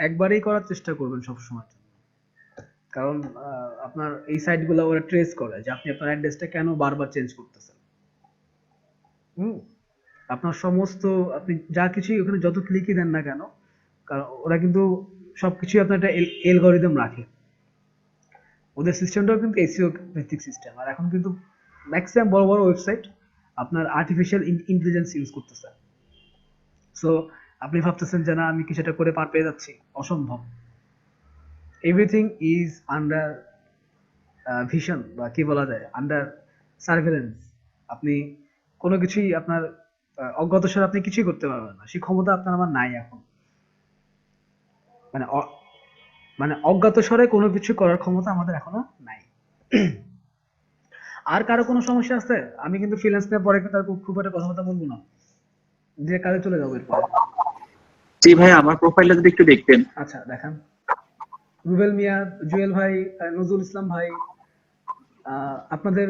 একবারেই করার চেষ্টা করবেন সবসময়, কারণ আপনার এই সাইটগুলো ওরা ট্রেস করে যে আপনি আপনার অ্যাড্রেসটা কেন বারবার চেঞ্জ করতেছেন। হুম আপনার সমস্ত আপনি যা কিছুই ওখানে যত ক্লিকই দেন না কেন, কারণ ওরা কিন্তু সবকিছুই আপনার একটা এলগোরিদম রাখে। ওদের সিস্টেমটাও কিন্তু এসইও ভিত্তিক সিস্টেম। আর এখন কিন্তু ম্যাক্সিমাম বড় বড় ওয়েবসাইট আপনার আর্টিফিশিয়াল ইন্টেলিজেন্স ইউজ করতেছে। সো আপনি ভাবতেছেন যে না আমি কিছুটা করে পার পেয়ে যাচ্ছি, অসম্ভব। এভরিথিং ইজ আন্ডার ভিশন, বা কি বলা যায়, আন্ডার সার্ভেলেন্স। আপনি কোনো কিছুই আপনার অজ্ঞাতসারে আপনি কিছুই করতে পারবেন না, সেই ক্ষমতা আপনার আমার নাই এখন। মানে মানে অজ্ঞাতসারে কোনো কিছু করার ক্ষমতা আমাদের এখনো নাই। আর কারো কোনো সমস্যা আছে? আমি কিন্তু ফ্রিল্যান্স নিয়ে পরে কিন্তু আর খুব একটা কথা বলবো না, দিয়ে কাজে চলে যাবো এরপরে। জি ভাই, আমার প্রোফাইলটা যদি একটু দেখতেন। আচ্ছা দেখান। রুবেল মিয়া, জুয়েল ভাই, নজরুল ইসলাম ভাই, আপনাদের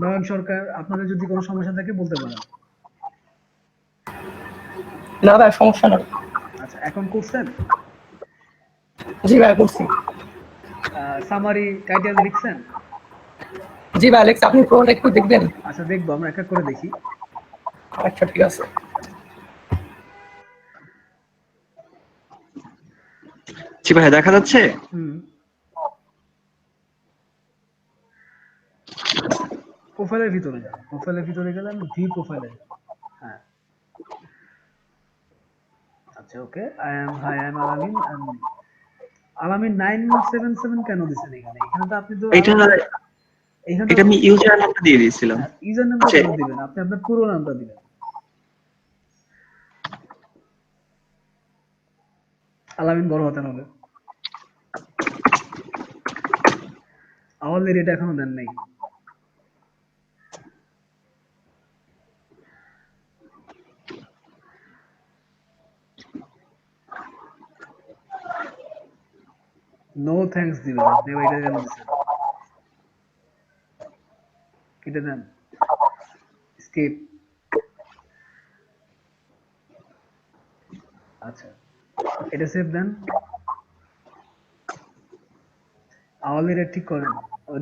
নয়ন সরকার, আপনাদের যদি কোনো সমস্যা থাকে বলতে পারেন। না ভাই, সমস্যা না। আচ্ছা, এখন করছেন? জি ভাই, করছি। সামারি টাইটেল লিখছেন? জি ভাই, অ্যালেক্স, আপনি প্রোটা একটু দেখবেন? আচ্ছা দেখবো, আমরা এক এক করে দেখি। আচ্ছা, ঠিক আছে। জি ভাই, দেখা যাচ্ছে? প্রোফাইলের ভিতরে যান, প্রোফাইলের ভিতরে গেলেন, ভিউ প্রোফাইলে। হ্যাঁ, আচ্ছা ওকে। আই এম আলামিন। আলামিন 977 কেন দিছেন এখানে? এখানে তো আপনি তো এটা আমি ইউজার নামটা দিয়ে দিয়েছিলাম। ইউজার নামটা কেন দিবেন? আপনি আপনার পুরো নামটা দিবেন। আলামিন বড় হাতের হবে। আওয়ালের এটা এখনো দেন নাই। নো থ্যাঙ্কস দিবেন আপনি, এটা কেন দিচ্ছেন? এটা দেন, স্কিপ। আচ্ছা, এটা সেভ দেন। আওয়ালি রেট ঠিক করেন।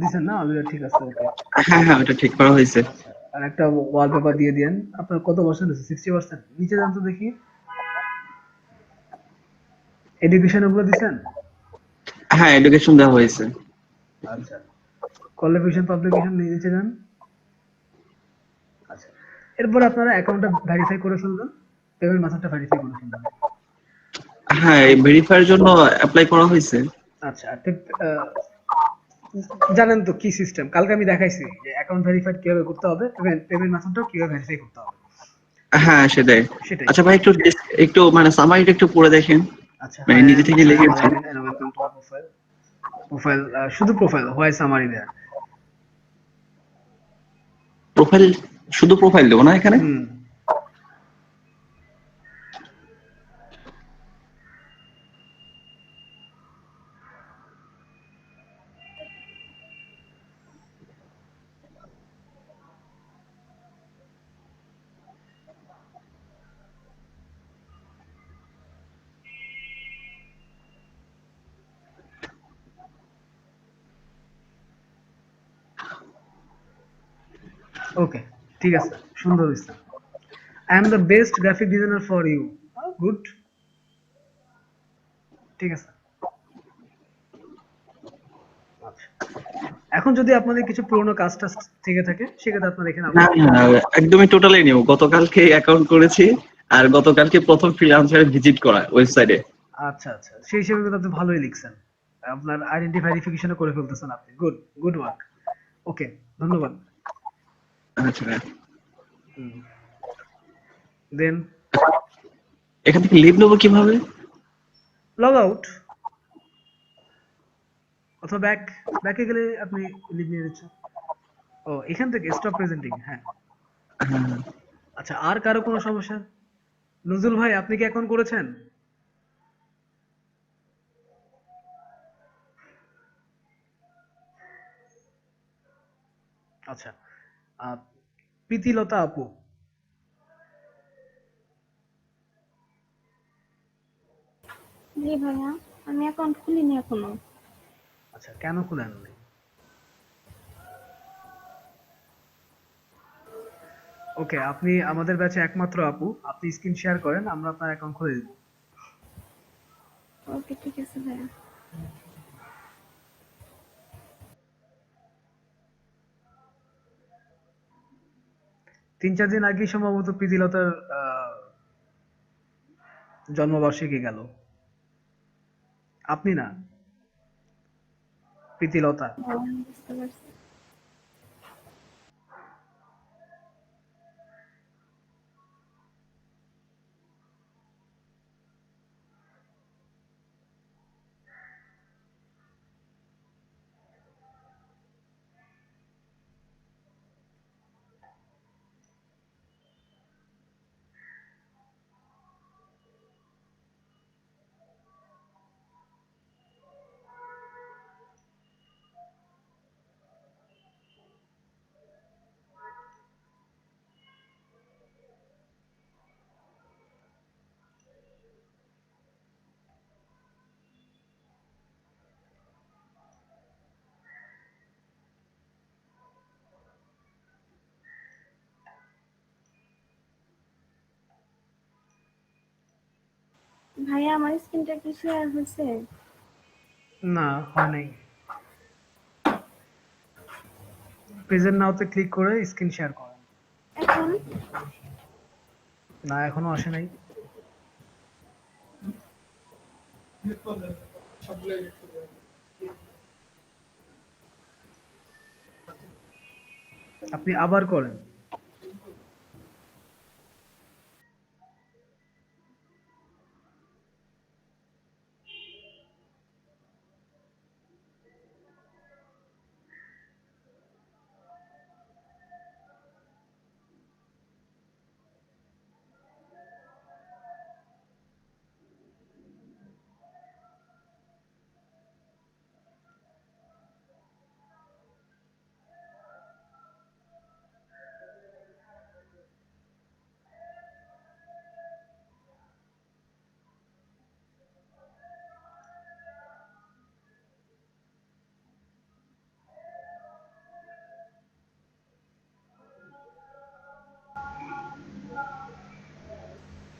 দিছেন না? আওয়ালি রেট ঠিক আছে, ওকে। হ্যাঁ হ্যাঁ, ওটা ঠিক করা হয়েছে। আর একটা ওয়ালপেপার দিয়ে দেন। আপনার কত পার্সেন্ট আছে? 60%। নিচে যান তো দেখি। এডুকেশন ওগুলো দিছেন? হ্যাঁ, এডুকেশন দেওয়া হয়েছে। আচ্ছা, কোয়ালিফিকেশন পাবলিকেশন নিচে যান। আচ্ছা, এরপর আপনারা অ্যাকাউন্টটা ভেরিফাই করে ফেলবেন, পেমেন্ট মেথডটা ভেরিফাই করে ফেলবেন। হ্যাঁ, এই ভেরিফাইয়ের জন্য অ্যাপ্লাই করা হয়েছে। আচ্ছা, জানেন তো কি সিস্টেম? কালকে আমি দেখাইছি যে অ্যাকাউন্ট ভেরিফাইড কিভাবে করতে হবে, পেমেন্ট মেথডটাও কিভাবে ভেরিফাই করতে হবে। হ্যাঁ, সেটাই। আচ্ছা ভাই, একটু মানে সামারিটা একটু পড়ে দেখেন। আচ্ছা, মানে নিজে থেকে লিখেছেন। প্রোফাইল, শুধু profile, why summary there. Profile, শুধু প্রোফাইল দেবো না এখানে? ওকে, ঠিক আছে, সুন্দর হয়েছে। I am the best graphic designer for you. Good, ঠিক আছে। এখন যদি আপনাদের কিছু পুরোনো কাজ টাজ থেকে থাকে সেক্ষেত্রে আপনারা এখানে না না, একদমই টোটালি নিউ। গতকালকে অ্যাকাউন্ট করেছি, আর গতকালকে প্রথম ফ্রিল্যান্সারে ভিজিট করা ওয়েবসাইটে। আচ্ছা আচ্ছা, সেই হিসেবে কিন্তু আপনি ভালোই লিখছেন, আপনার আইডেন্টি ভেরিফিকেশনও করে ফেলতেছেন আপনি। Good, good work. ওকে, ধন্যবাদ। আচ্ছা, দেন এখান থেকে লিভ নেবো কিভাবে? লগ আউট অথবা ব্যাকে গেলে আপনি লিভ নিয়ে দিচ্ছেন। ও, এখান থেকে স্টপ প্রেজেন্টিং। হ্যাঁ, আচ্ছা, আর কারো কোনো সমস্যা? নজরুল ভাই, আপনি কি এখন করেছেন? আচ্ছা, প্রীতিলতা আপু, জি ভাইয়া, আমি অ্যাকাউন্ট খুলিনি এখনো। আচ্ছা কেন খুলেন নাই? ওকে, আপনি আমাদের ব্যাচে একমাত্র আপু, আপনি স্ক্রিন শেয়ার করেন, আমরা আপনার অ্যাকাউন্ট খুলে দিব। ওকে ঠিক আছে ভাইয়া। 3-4 দিন আগেই সম্ভবত প্রীতিলতার জন্মবার্ষিকী গেল। আপনি না, প্রীতিলতা। বুঝতে পারছি। ভাইয়া আমার স্ক্রিনটা কি শেয়ার হয়েছে? না, হয় নাই। প্রেজেন্ট নাওতে ক্লিক করে স্ক্রিন শেয়ার করেন। এখন না, এখনো আসে নাই। আপনি আবার করেন।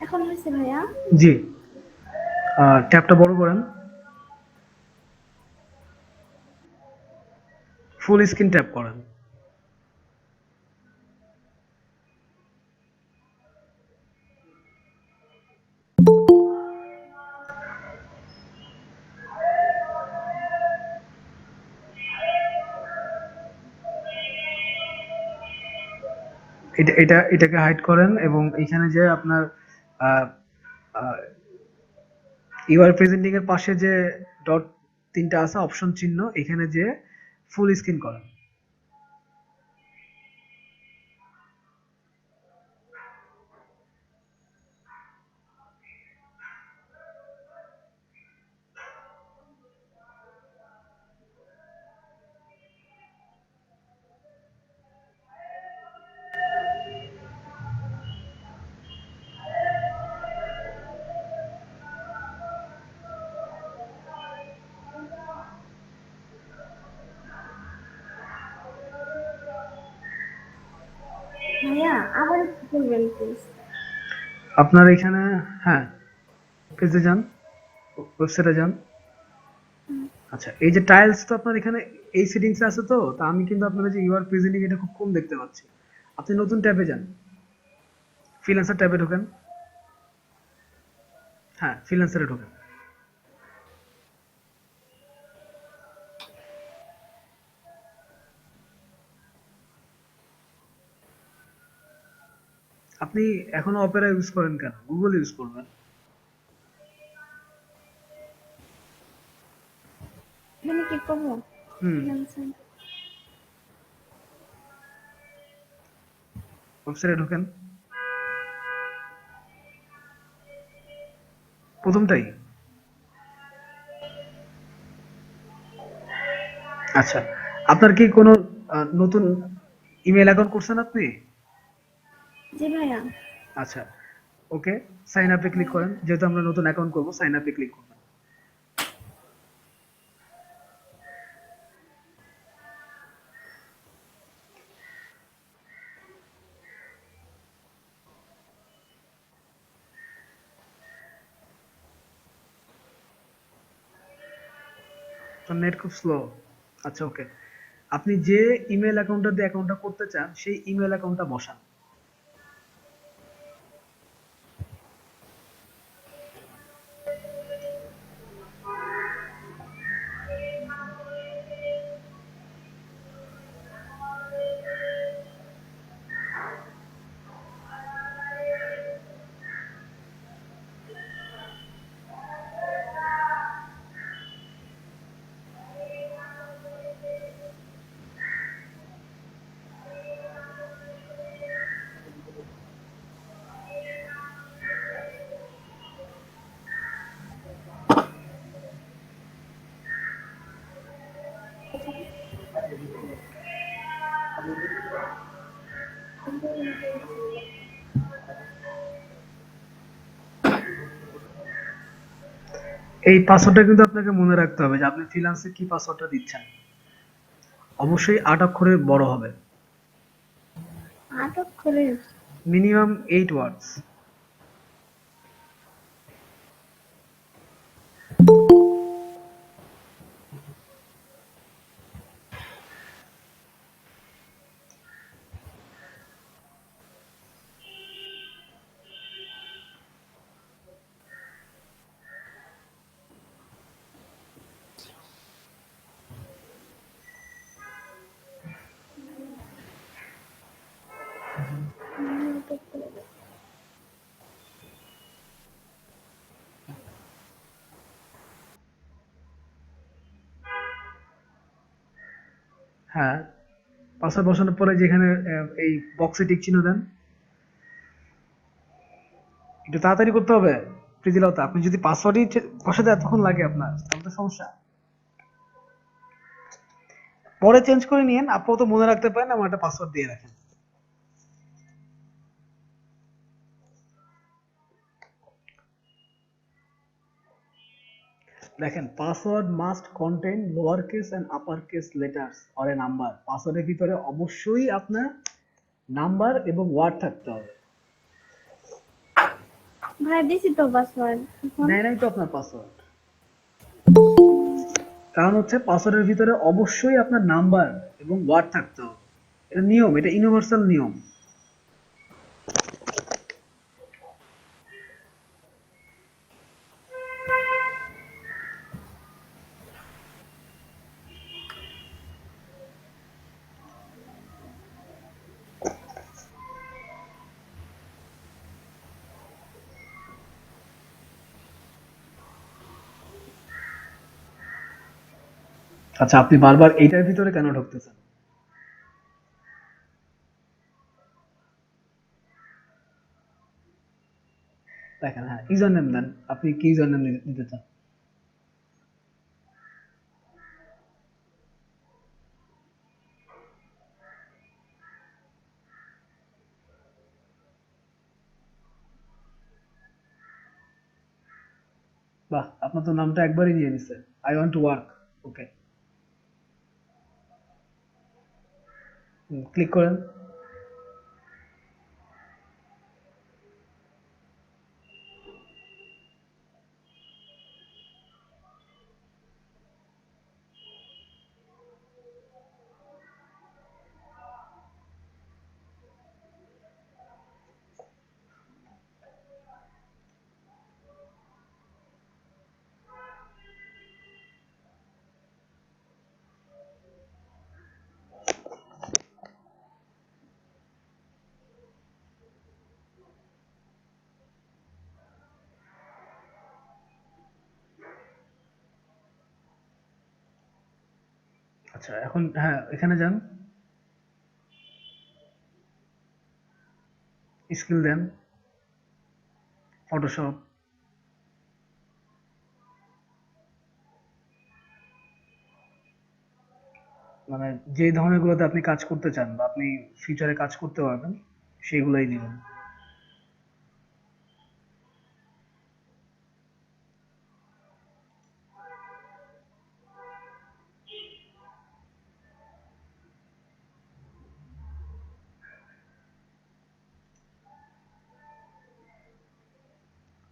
এখন হয়েছে ভাইয়া? জি, ট্যাবটা বড় করেন, ফুল স্ক্রিন ট্যাপ করেন। এটাকে হাইড করেন এবং এখানে যে আপনার ইউআর প্রেজেন্টিং এর পাশে যে ডট 3টা আছে অপশন চিহ্ন, এখানে যে ফুল স্ক্রিন করেন। ভাইয়া আবার একটু করবেন প্লিজ। আপনার এখানে, হ্যাঁ, পেজে যান, ওয়েবসাইটে যান। আচ্ছা, এই যে টাইলস তো আপনার এখানে এই সেটিংস আছে, তো তা আমি কিন্তু আপনার যে ইউআর প্রেজেন্টিং এটা খুব কম দেখতে পাচ্ছি। আপনি নতুন ট্যাবে যান, ফ্রিল্যান্সার ট্যাবে ঢোকেন। হ্যাঁ, ফ্রিল্যান্সারে ঢোকেন। আপনি এখনো অপেরা ইউজ করেন কেন? গুগল ইউজ করবেন। এখানে কি করবো? হুম, ফ্রিল্যান্সার। ওয়েবসাইটে ঢোকেন, প্রথমটাই। আচ্ছা, আপনার কি কোনো নতুন ইমেল অ্যাকাউন্ট করছেন আপনি? জি ভাইয়া। আচ্ছা, ওকে, সাইন আপে ক্লিক করেন। যেহেতু আমরা নতুন অ্যাকাউন্ট করব, সাইন আপে ক্লিক করবেন। তো নেট খুব স্লো। আচ্ছা, ওকে, আপনি যে ইমেল অ্যাকাউন্টটা দিয়ে অ্যাকাউন্টটা করতে চান সেই ইমেল অ্যাকাউন্টটা বসান। এই পাসওয়ার্ডটা কিন্তু আপনাকে মনে রাখতে হবে যে আপনি ফ্রিল্যান্সে কি পাসওয়ার্ডটা দিচ্ছেন। অবশ্যই 8 অক্ষরের বড় হবে, 8 অক্ষরের। মিনিমাম 8 ওয়ার্ডস। হ্যাঁ, পাসওয়ার্ড বসানোর পরে যেখানে এই বক্সে টিক চিহ্ন দেন, একটু তাড়াতাড়ি করতে হবে। প্রীতিলতা, আপনি যদি পাসওয়ার্ডই বসাতে এতক্ষণ লাগে আপনার, তাহলে তো সমস্যা। পরে চেঞ্জ করে নিয়েন, আপাতত মনে রাখতে পারেন, আমার একটা পাসওয়ার্ড দিয়ে রাখেন। দেখেন, password must contain lower case and upper case letters or a number. পাসওয়ার্ডের ভিতরে অবশ্যই আপনার নাম্বার এবং ওয়ার্ড থাকতে হবে। ভাইয়া দিছি তো পাসওয়ার্ড। নেয় নাই তো আপনার পাসওয়ার্ড। কারণ হচ্ছে পাসওয়ার্ডের ভিতরে অবশ্যই আপনার নাম্বার এবং ওয়ার্ড থাকতে হবে। এটা নিয়ম, এটা ইউনিভার্সাল নিয়ম। আচ্ছা, আপনি বারবার এইটার ভিতরে কেন ঢুকতেছেন? দেখেন, হ্যাঁ, ইউজার নেম দেন। আপনি কি ইউজার নেম দিতে চান? বাহ, আপনার তো নামটা একবারই নিয়ে নিছে। I want to work. Okay, click করেন। আচ্ছা, এখন হ্যাঁ, এখানে যান, স্কিল দেন, ফটোশপ। মানে যে ধরনের গুলোতে আপনি কাজ করতে চান বা আপনি ফিউচারে কাজ করতে পারবেন সেইগুলাই দিবেন।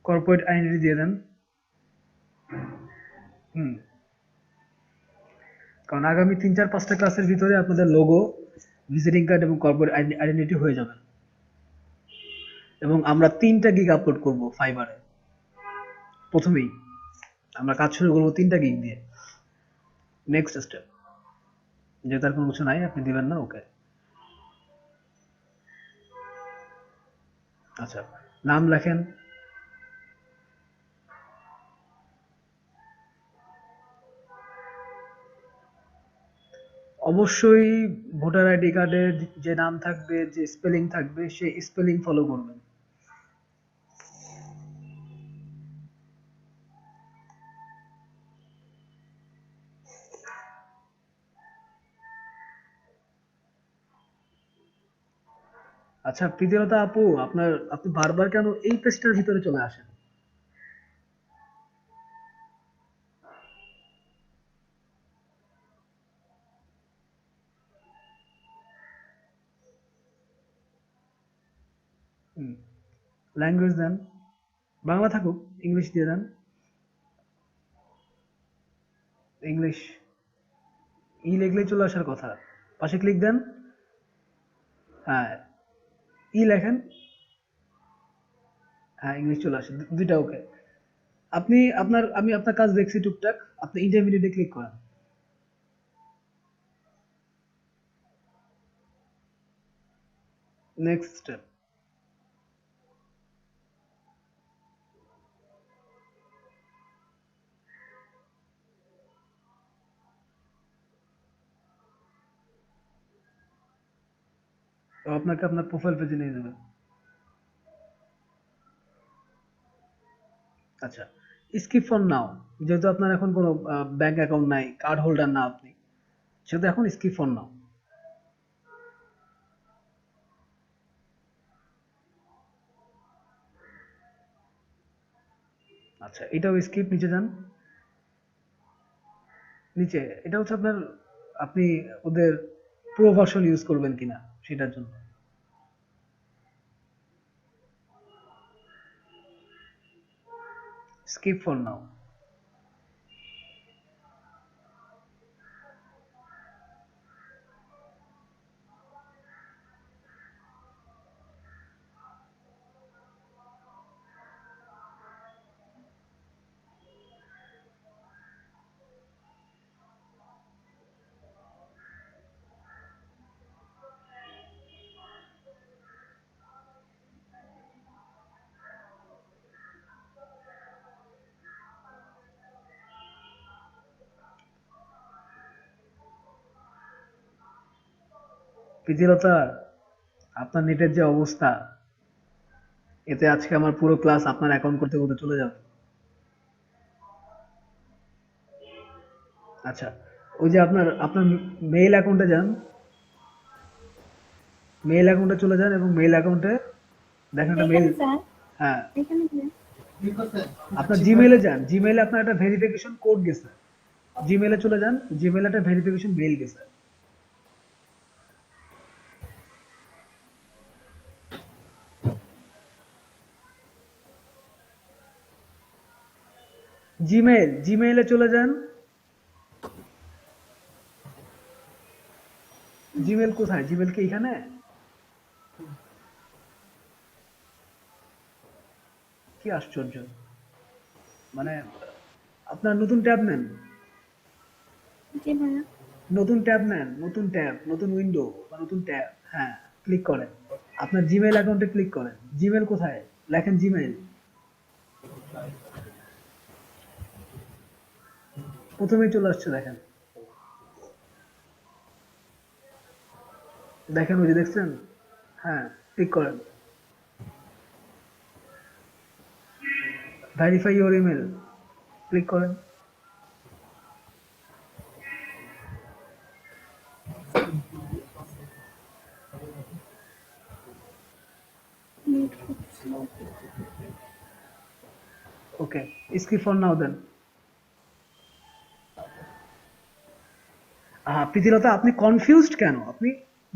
কর্পোরেট আইডেন্টি দিয়ে দেন। হুম, কারণ আগামী 3-4-5টা ক্লাসের ভিতরে আপনাদের লোগো, ভিজিটিং কার্ড এবং কর্পোরেট আইডেন্টিটি হয়ে যাবে। এবং আমরা 3টা গিগ আপলোড করব ফাইবারে। প্রথমেই আমরা কাজ শুরু করবো 3টা গিগ দিয়ে। নেক্সট স্টেপ, যেহেতু আর কোনো কিছু নাই আপনি দিবেন না, ওকে। আচ্ছা, নাম লেখেন। অবশ্যই ভোটার আইডি কার্ডের যে নাম থাকবে, যে স্পেলিং থাকবে, সেই স্পেলিং ফলো করবেন। আচ্ছা প্রীতিলতা আপু, আপনি বারবার কেন এই পেজটার ভিতরে চলে আসেন? ল্যাঙ্গুয়েজ দেন, বাংলা থাকুক, ইংলিশ দিয়ে দেন। ইংলিশ লিখলেই চলে আসার কথা। পাশে ক্লিক দেন। হ্যাঁ, লেখেন। হ্যাঁ, ইংলিশ চলে আসে, দুইটা ওকে। আমি আপনার কাজ দেখছি টুকটাক, আপনি ইন্টারমিডিয়েটে ক্লিক করেন। নেক্সট স্টেপ, আপনাকে আপনার প্রোফাইল পেজে নিয়ে যাবে। আচ্ছা, স্কিপ ফর নাও, যেহেতু আপনার এখন কোনো ব্যাংক অ্যাকাউন্ট নাই, কার্ড হোল্ডার না আপনি, সেহেতু এখন স্কিপ ফর নাও। আচ্ছা, এটাও স্কিপ, নিচে যান। নিচে এটা হচ্ছে আপনার, আপনি ওদের প্রো ভার্সন ইউজ করবেন কিনা সেটার জন্য। Skip for now. প্রীতিলতা, আপনার নেটের যে অবস্থা, এতে আজকে আমার পুরো ক্লাস আপনার অ্যাকাউন্ট করতে করতে চলে যাবে। আচ্ছা, ওই যে আপনার আপনার মেইল অ্যাকাউন্টে যান, মেইল অ্যাকাউন্টে চলে যান এবং মেইল অ্যাকাউন্টে দেখেন একটা মেইল। এখানে স্যার, হ্যাঁ, এখানে কি? আপনার জিমেইলে যান, জিমেইলে আপনার একটা ভেরিফিকেশন কোড গেছে। জিমেইলে চলে যান, জিমেইলে একটা ভেরিফিকেশন মেইল গেছে। জিমেইলে চলে যান। জিমেইল কোথায়? জিমেইল কি এখানে? কি আশ্চর্য, মানে আপনার নতুন ট্যাব নেন, জি ভাইয়া। নতুন ট্যাব নেন, নতুন ট্যাব, নতুন উইন্ডো বা নতুন ট্যাব। হ্যাঁ, ক্লিক করেন, আপনার জিমেইল অ্যাকাউন্টে ক্লিক করেন। জিমেইল কোথায়? লেখেন জিমেইল। প্রথমেই চলে আসছে, দেখেন, দেখেন ওই যে দেখছেন? হ্যাঁ, ক্লিক করেন। ভেরিফাই ইওর ইমেল, ক্লিক করেন। ওকে, স্কিপ ফর নাও দেন। প্রীতিলতা, আপনি কনফিউজড কেন? আপনি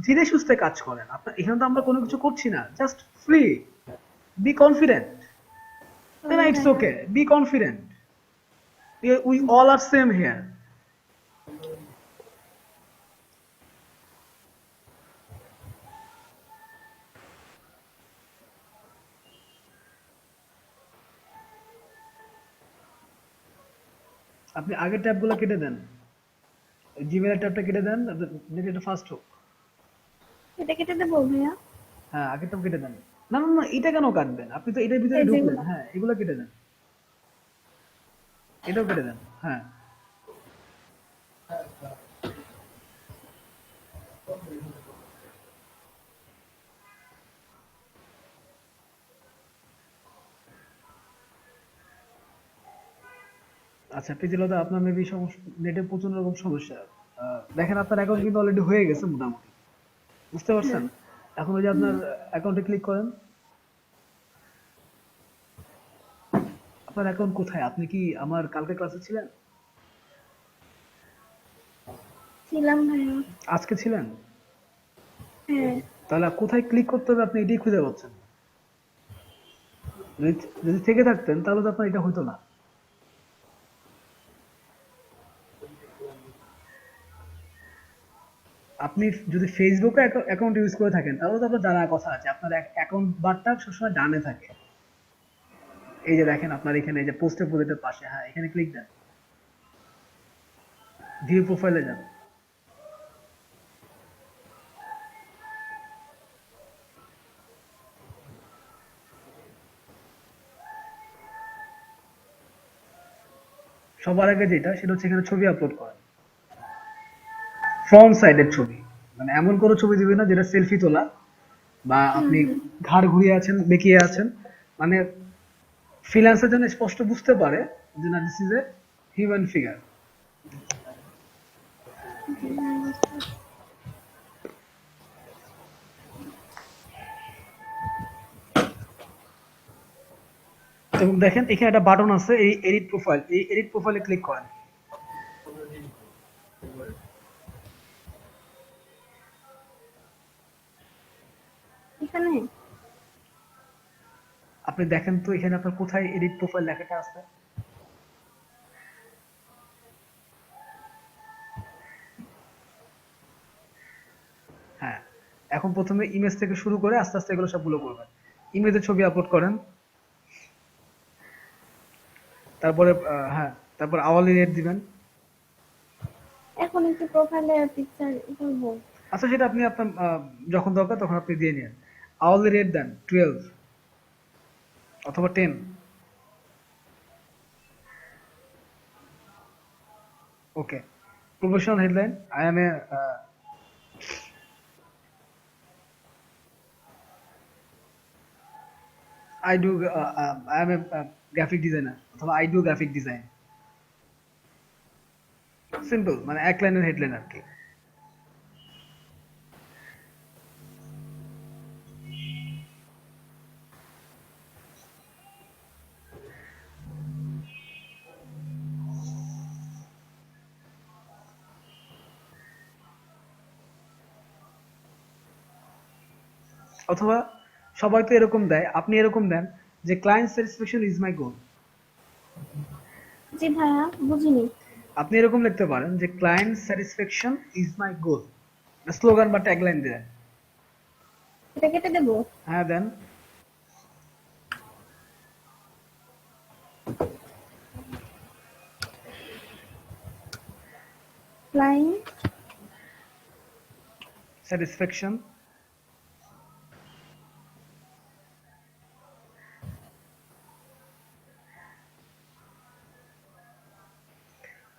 ধীরে সুস্থে কাজ করেন। আপনার এখানে তো আমরা কোনো কিছু করছি না, জাস্ট ফ্রি। Be confident. না, it's okay, be confident. We all are same here. আপনি আগের ট্যাবগুলো কেটে দেন, জিমেইলের ট্যাবটা কেটে দেন, নেট এটা ফাস্ট হোক। এটা কেটে দেবো ভাইয়া? হ্যাঁ, আগের ট্যাব কেটে দেন। না না না, এটা কেন কাটবেন? আপনি তো এটার ভিতরে এই ঢুকলেন। যেগুলো। হ্যাঁ, এগুলো কেটে দেন, এটাও কেটে দেন। হ্যাঁ, আচ্ছা প্রীতিলতা, আপনার মেবি সমস্যা, নেটে প্রচুর রকম সমস্যা। দেখেন আপনার অ্যাকাউন্ট কিন্তু অলরেডি হয়ে গেছে মোটামুটি, বুঝতে পারছেন? এখন ওই যে আপনার অ্যাকাউন্টে ক্লিক করেন। আপনার অ্যাকাউন্ট কোথায়? আপনি কি আমার কালকে ক্লাসে ছিলেন? ছিলাম ভাইয়া। আজকে ছিলেন? হ্যাঁ। তাহলে কোথায় ক্লিক করতে হবে আপনি এটাই খুঁজে পাচ্ছেন না। যদি যদি থেকে থাকতেন তাহলে তো আপনার এটা হতো না। আপনি যদি ফেসবুকে অ্যাকাউন্ট ইউজ করে থাকেন তাহলে তো আপনার জানার কথা আছে, আপনার অ্যাকাউন্ট বারটা সবসময় ডানে থাকে। এই যে দেখেন আপনার এখানে এই যে পোস্টের প্রজেক্টের পাশে, হ্যাঁ এখানে ক্লিক দেন, ভিউ প্রোফাইলে যান। সবার আগে যেটা, সেটা হচ্ছে এখানে ছবি আপলোড করেন, ফ্রন্ট সাইডের ছবি। মানে এমন কোনো ছবি দিবেন না যেটা সেলফি তোলা, বা আপনি ঘাড় ঘুরিয়ে আছেন, বেঁকিয়ে আছেন, মানে ফ্রিল্যান্সার যেন স্পষ্ট বুঝতে পারে যে না, this is a human figure. এবং দেখেন এখানে একটা বাটন আছে, এই এডিট প্রোফাইল, এই এডিট প্রোফাইলে ক্লিক করেন। এখানে আপনি দেখেন তো এখানে আপনার কোথায় এডিট প্রোফাইল লেখাটা আছে? হ্যাঁ, এখন প্রথমে ইমেজ থেকে শুরু করে আস্তে আস্তে এগুলো সবগুলো করবেন। ইমেজের ছবি আপলোড করেন, তারপরে হ্যাঁ, তারপর আওয়ালি রেট দিবেন। এখন একটু প্রোফাইলে পিকচার করবো। আচ্ছা, সেটা আপনি আপনার যখন দরকার তখন আপনি দিয়ে নিন। আওয়ালি রেট দেন 12 অথবা 10। Okay, professional headline, I am a I do I am a graphic designer অথবা I do graphic design। Simple, মানে এক লাইনের হেডলাইন আর কি। অথবা সবাই তো এরকম দেয়, আপনি এরকম দেন যে ক্লায়েন্ট স্যাটিসফ্যাকশন ইজ মাই গোল। জি ভাইয়া, বুঝিনি। আপনি এরকম লিখতে পারেন যে client satisfaction is my goal, slogan বা ট্যাগলাইন দেন। এটা কেটে দেবো? হ্যাঁ দেন। ক্লায়েন্ট স্যাটিসফ্যাকশন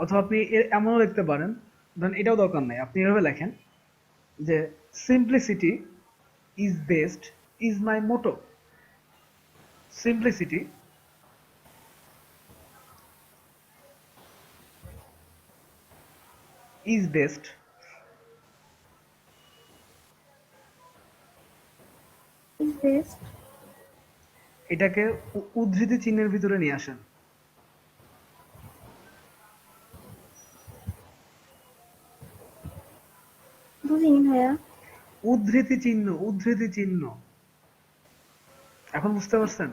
অথবা আপনি এমনও লিখতে পারেন, ধরেন এটাও দরকার নাই, আপনি এভাবে লেখেন যে simplicity is best is my motto. Simplicity is best is best এটাকে উদ্ধৃতি চিহ্নের ভিতরে নিয়ে আসেন। বুঝিনি ভাইয়া। উদ্ধৃতি চিহ্ন, উদ্ধৃতি চিহ্ন। এখন বুঝতে পারছেন?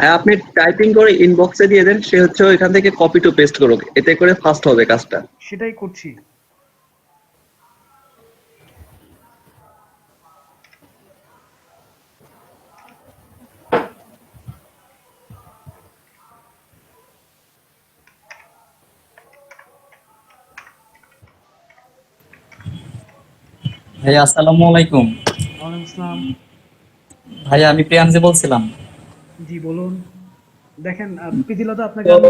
হ্যাঁ, আপনি টাইপিং করে ইনবক্সে দিয়ে দেন, সে হচ্ছে ওইখান থেকে কপি টু পেস্ট করুক, এতে করে ফাস্ট হবে কাজটা। সেটাই করছি। ভাইয়া আসসালামু আলাইকুম। ওয়ালাইকুম আসসালাম। ভাইয়া আমি প্রিয়াংশী বলছিলাম। জি বলুন। দেখেন প্রীতিলতা, আপনাকে আমি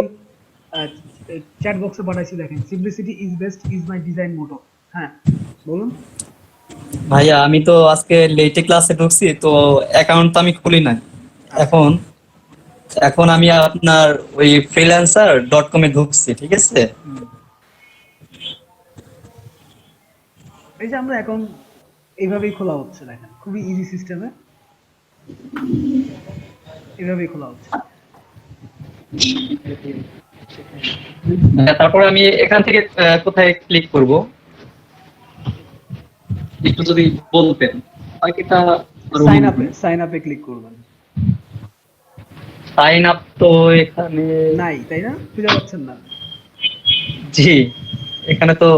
চ্যাট বক্সে পাঠাইছি, দেখেন simplicity is best is my design motto. হ্যাঁ বলুন। ভাইয়া আমি তো আজকে লেটে ক্লাসে ঢুকছি, তো অ্যাকাউন্ট তো আমি খুলি নাই। এখন এখন আমি আপনার ওই freelancer.com এ ঢুকছি, ঠিক আছে? এই যে আমরা অ্যাকাউন্ট এইভাবেই খোলা হচ্ছে, দেখেন খুবই ইজি সিস্টেমে এইভাবেই খোলা হচ্ছে। তারপরে আমি এখান থেকে কোথায় ক্লিক করব একটু যদি বলতেন। বাকিটা সাইন আপে ক্লিক করবেন। সাইন আপ তো এখানে নাই, তাই না? খুঁজে পাচ্ছেন না? জি, এখানে তো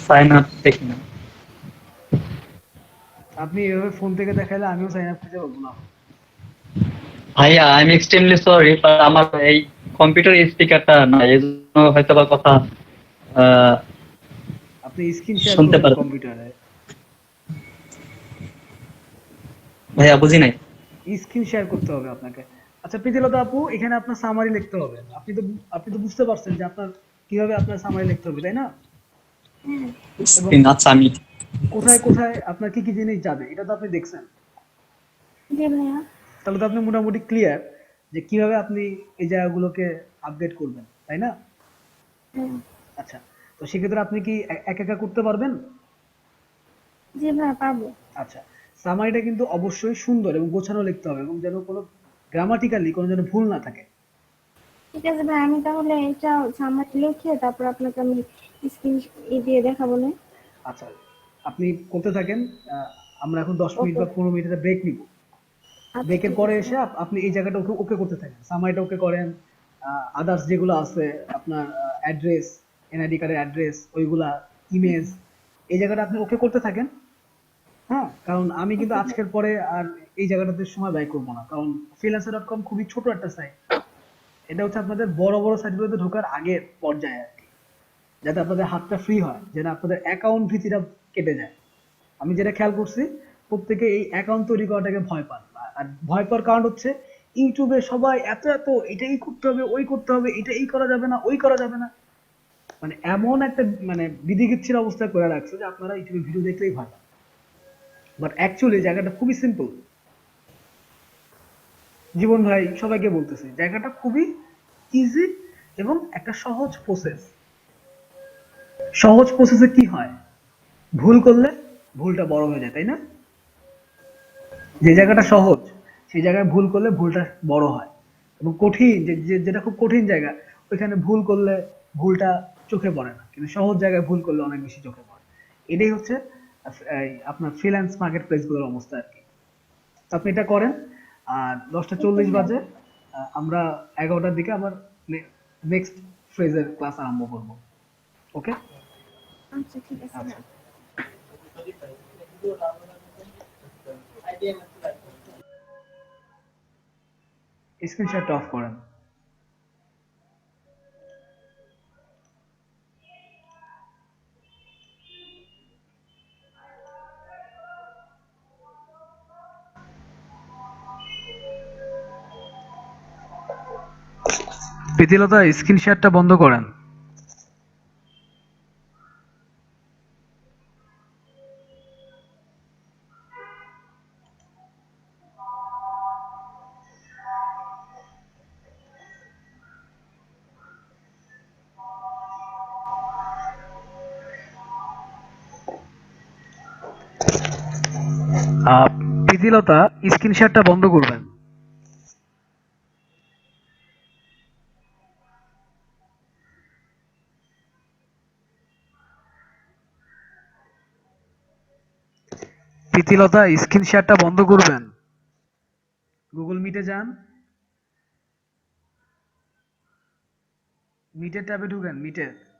সাইন আপ দেখি না। আপনি এভাবে ফোন থেকে দেখাইলে আমিও সাইন আপ খুঁজে পাবো না। ভাইয়া I am extremely sorry, but আমার এই কম্পিউটার স্পিকারটা না, এই জন্য হয়তো বা কথা আপনি স্ক্রিন শেয়ার শুনতে করুন পারবেন। কম্পিউটারে। ভাইয়া বুঝি নাই। স্ক্রিন শেয়ার করতে হবে আপনাকে। আচ্ছা প্রীতিলতা আপু, এখানে আপনার সামারি লিখতে হবে। আপনি তো বুঝতে পারছেন যে আপনার কিভাবে আপনার সামারি লিখতে হবে, তাই না? স্ক্রিন, আচ্ছা আমি কোথায় কোথায় আপনার কি কি জিনিস যাবে এটা তো আপনি দেখছেন। জি ভাইয়া। তাহলে তো আপনি মোটামুটি ক্লিয়ার যে কিভাবে আপনি এই জায়গাগুলোকে আপডেট করবেন, তাই না? হ্যাঁ। আচ্ছা, তো সেক্ষেত্রে আপনি কি একা করতে পারবেন? জি ভাইয়া পারবো। আচ্ছা, সামারিটা কিন্তু অবশ্যই সুন্দর এবং গোছানো লিখতে হবে, এবং যেন কোনো গ্রামাটিক্যালি কোনো যেন ভুল না থাকে। ঠিক আছে ভাই, আমি তাহলে এটা সামনে লিখে তারপর আপনাকে আমি স্ক্রিন দিয়ে দেখাবো না? আচ্ছা, আপনি করতে থাকেন। আমরা এখন 10 মিনিট বা 15 মিনিট একটা ব্রেক নিব। ব্রেকের পরে এসে আপনি এই জায়গাটা ওকে করতে থাকেন, সামারিটা ওকে করেন। আদার্স যেগুলো আছে আপনার অ্যাড্রেস, এনআইডি কার্ডের অ্যাড্রেস, ওইগুলা ইমেজ, এই জায়গাটা আপনি ওকে করতে থাকেন। হ্যাঁ, কারণ আমি কিন্তু আজকের পরে আর এই জায়গাটাতে সময় ব্যয় করবো না, কারণ freelancer.com খুবই ছোট একটা সাইট। এটা হচ্ছে আপনাদের বড় বড় সাইটগুলোতে ঢোকার আগের পর্যায়ে আর কি, যাতে আপনাদের হাতটা ফ্রি হয়, যেন আপনাদের অ্যাকাউন্ট ভীতিটা কেটে যায়। আমি যেটা খেয়াল করছি, প্রত্যেকে এই অ্যাকাউন্ট তৈরি করাটাকে ভয় পান। আর ভয় পাওয়ার কারণ হচ্ছে ইউটিউবে সবাই এত এটাই করতে হবে, ওই করতে হবে, এটা এই করা যাবে না, ওই করা যাবে না, মানে এমন একটা মানে বিধিগিচ্ছির অবস্থা করে রাখছে যে আপনারা ইউটিউবে ভিডিও দেখলেই ভয় পান। বাট অ্যাকচুয়ালি জায়গাটা খুবই সিম্পল। জীবন ভাই সবাইকে বলতেছি, জায়গাটা খুবই ইজি এবং একটা সহজ প্রসেস। সহজ প্রসেসে কি হয়, ভুল করলে ভুলটা বড় হয়ে যায়, তাই না? যে জায়গাটা সহজ সেই জায়গায় ভুল করলে ভুলটা বড় হয়, এবং কঠিন যেটা খুব কঠিন জায়গা, ওইখানে ভুল করলে ভুলটা চোখে পড়ে না, কিন্তু সহজ জায়গায় ভুল করলে অনেক বেশি চোখে পড়ে। এটাই হচ্ছে আপনার ফ্রিল্যান্স মার্কেট প্লেস গুলোর অবস্থা আর কি। তো আপনি এটা করেন। আর 10:40 বাজে আমরা 11টার দিকে আবার নেক্সট ফ্রেজের ক্লাস আরম্ভ করব। ওকে? আচ্ছা ঠিক আছে। আচ্ছা, স্ক্রিনশটটা অফ করেন। প্রীতিলতা স্ক্রিন শেয়ারটা বন্ধ করেন। প্রীতিলতা স্ক্রিন শেয়ারটা বন্ধ করবেন। প্রীতিলতা স্ক্রিন শেয়ারটা বন্ধ করবেন। গুগল মিটে যান, মিটের ট্যাবে ঢুকেন, মিটের।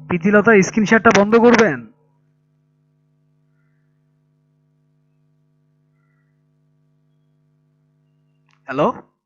প্রীতিলতা স্ক্রিন শেয়ারটা বন্ধ করবেন। হ্যালো।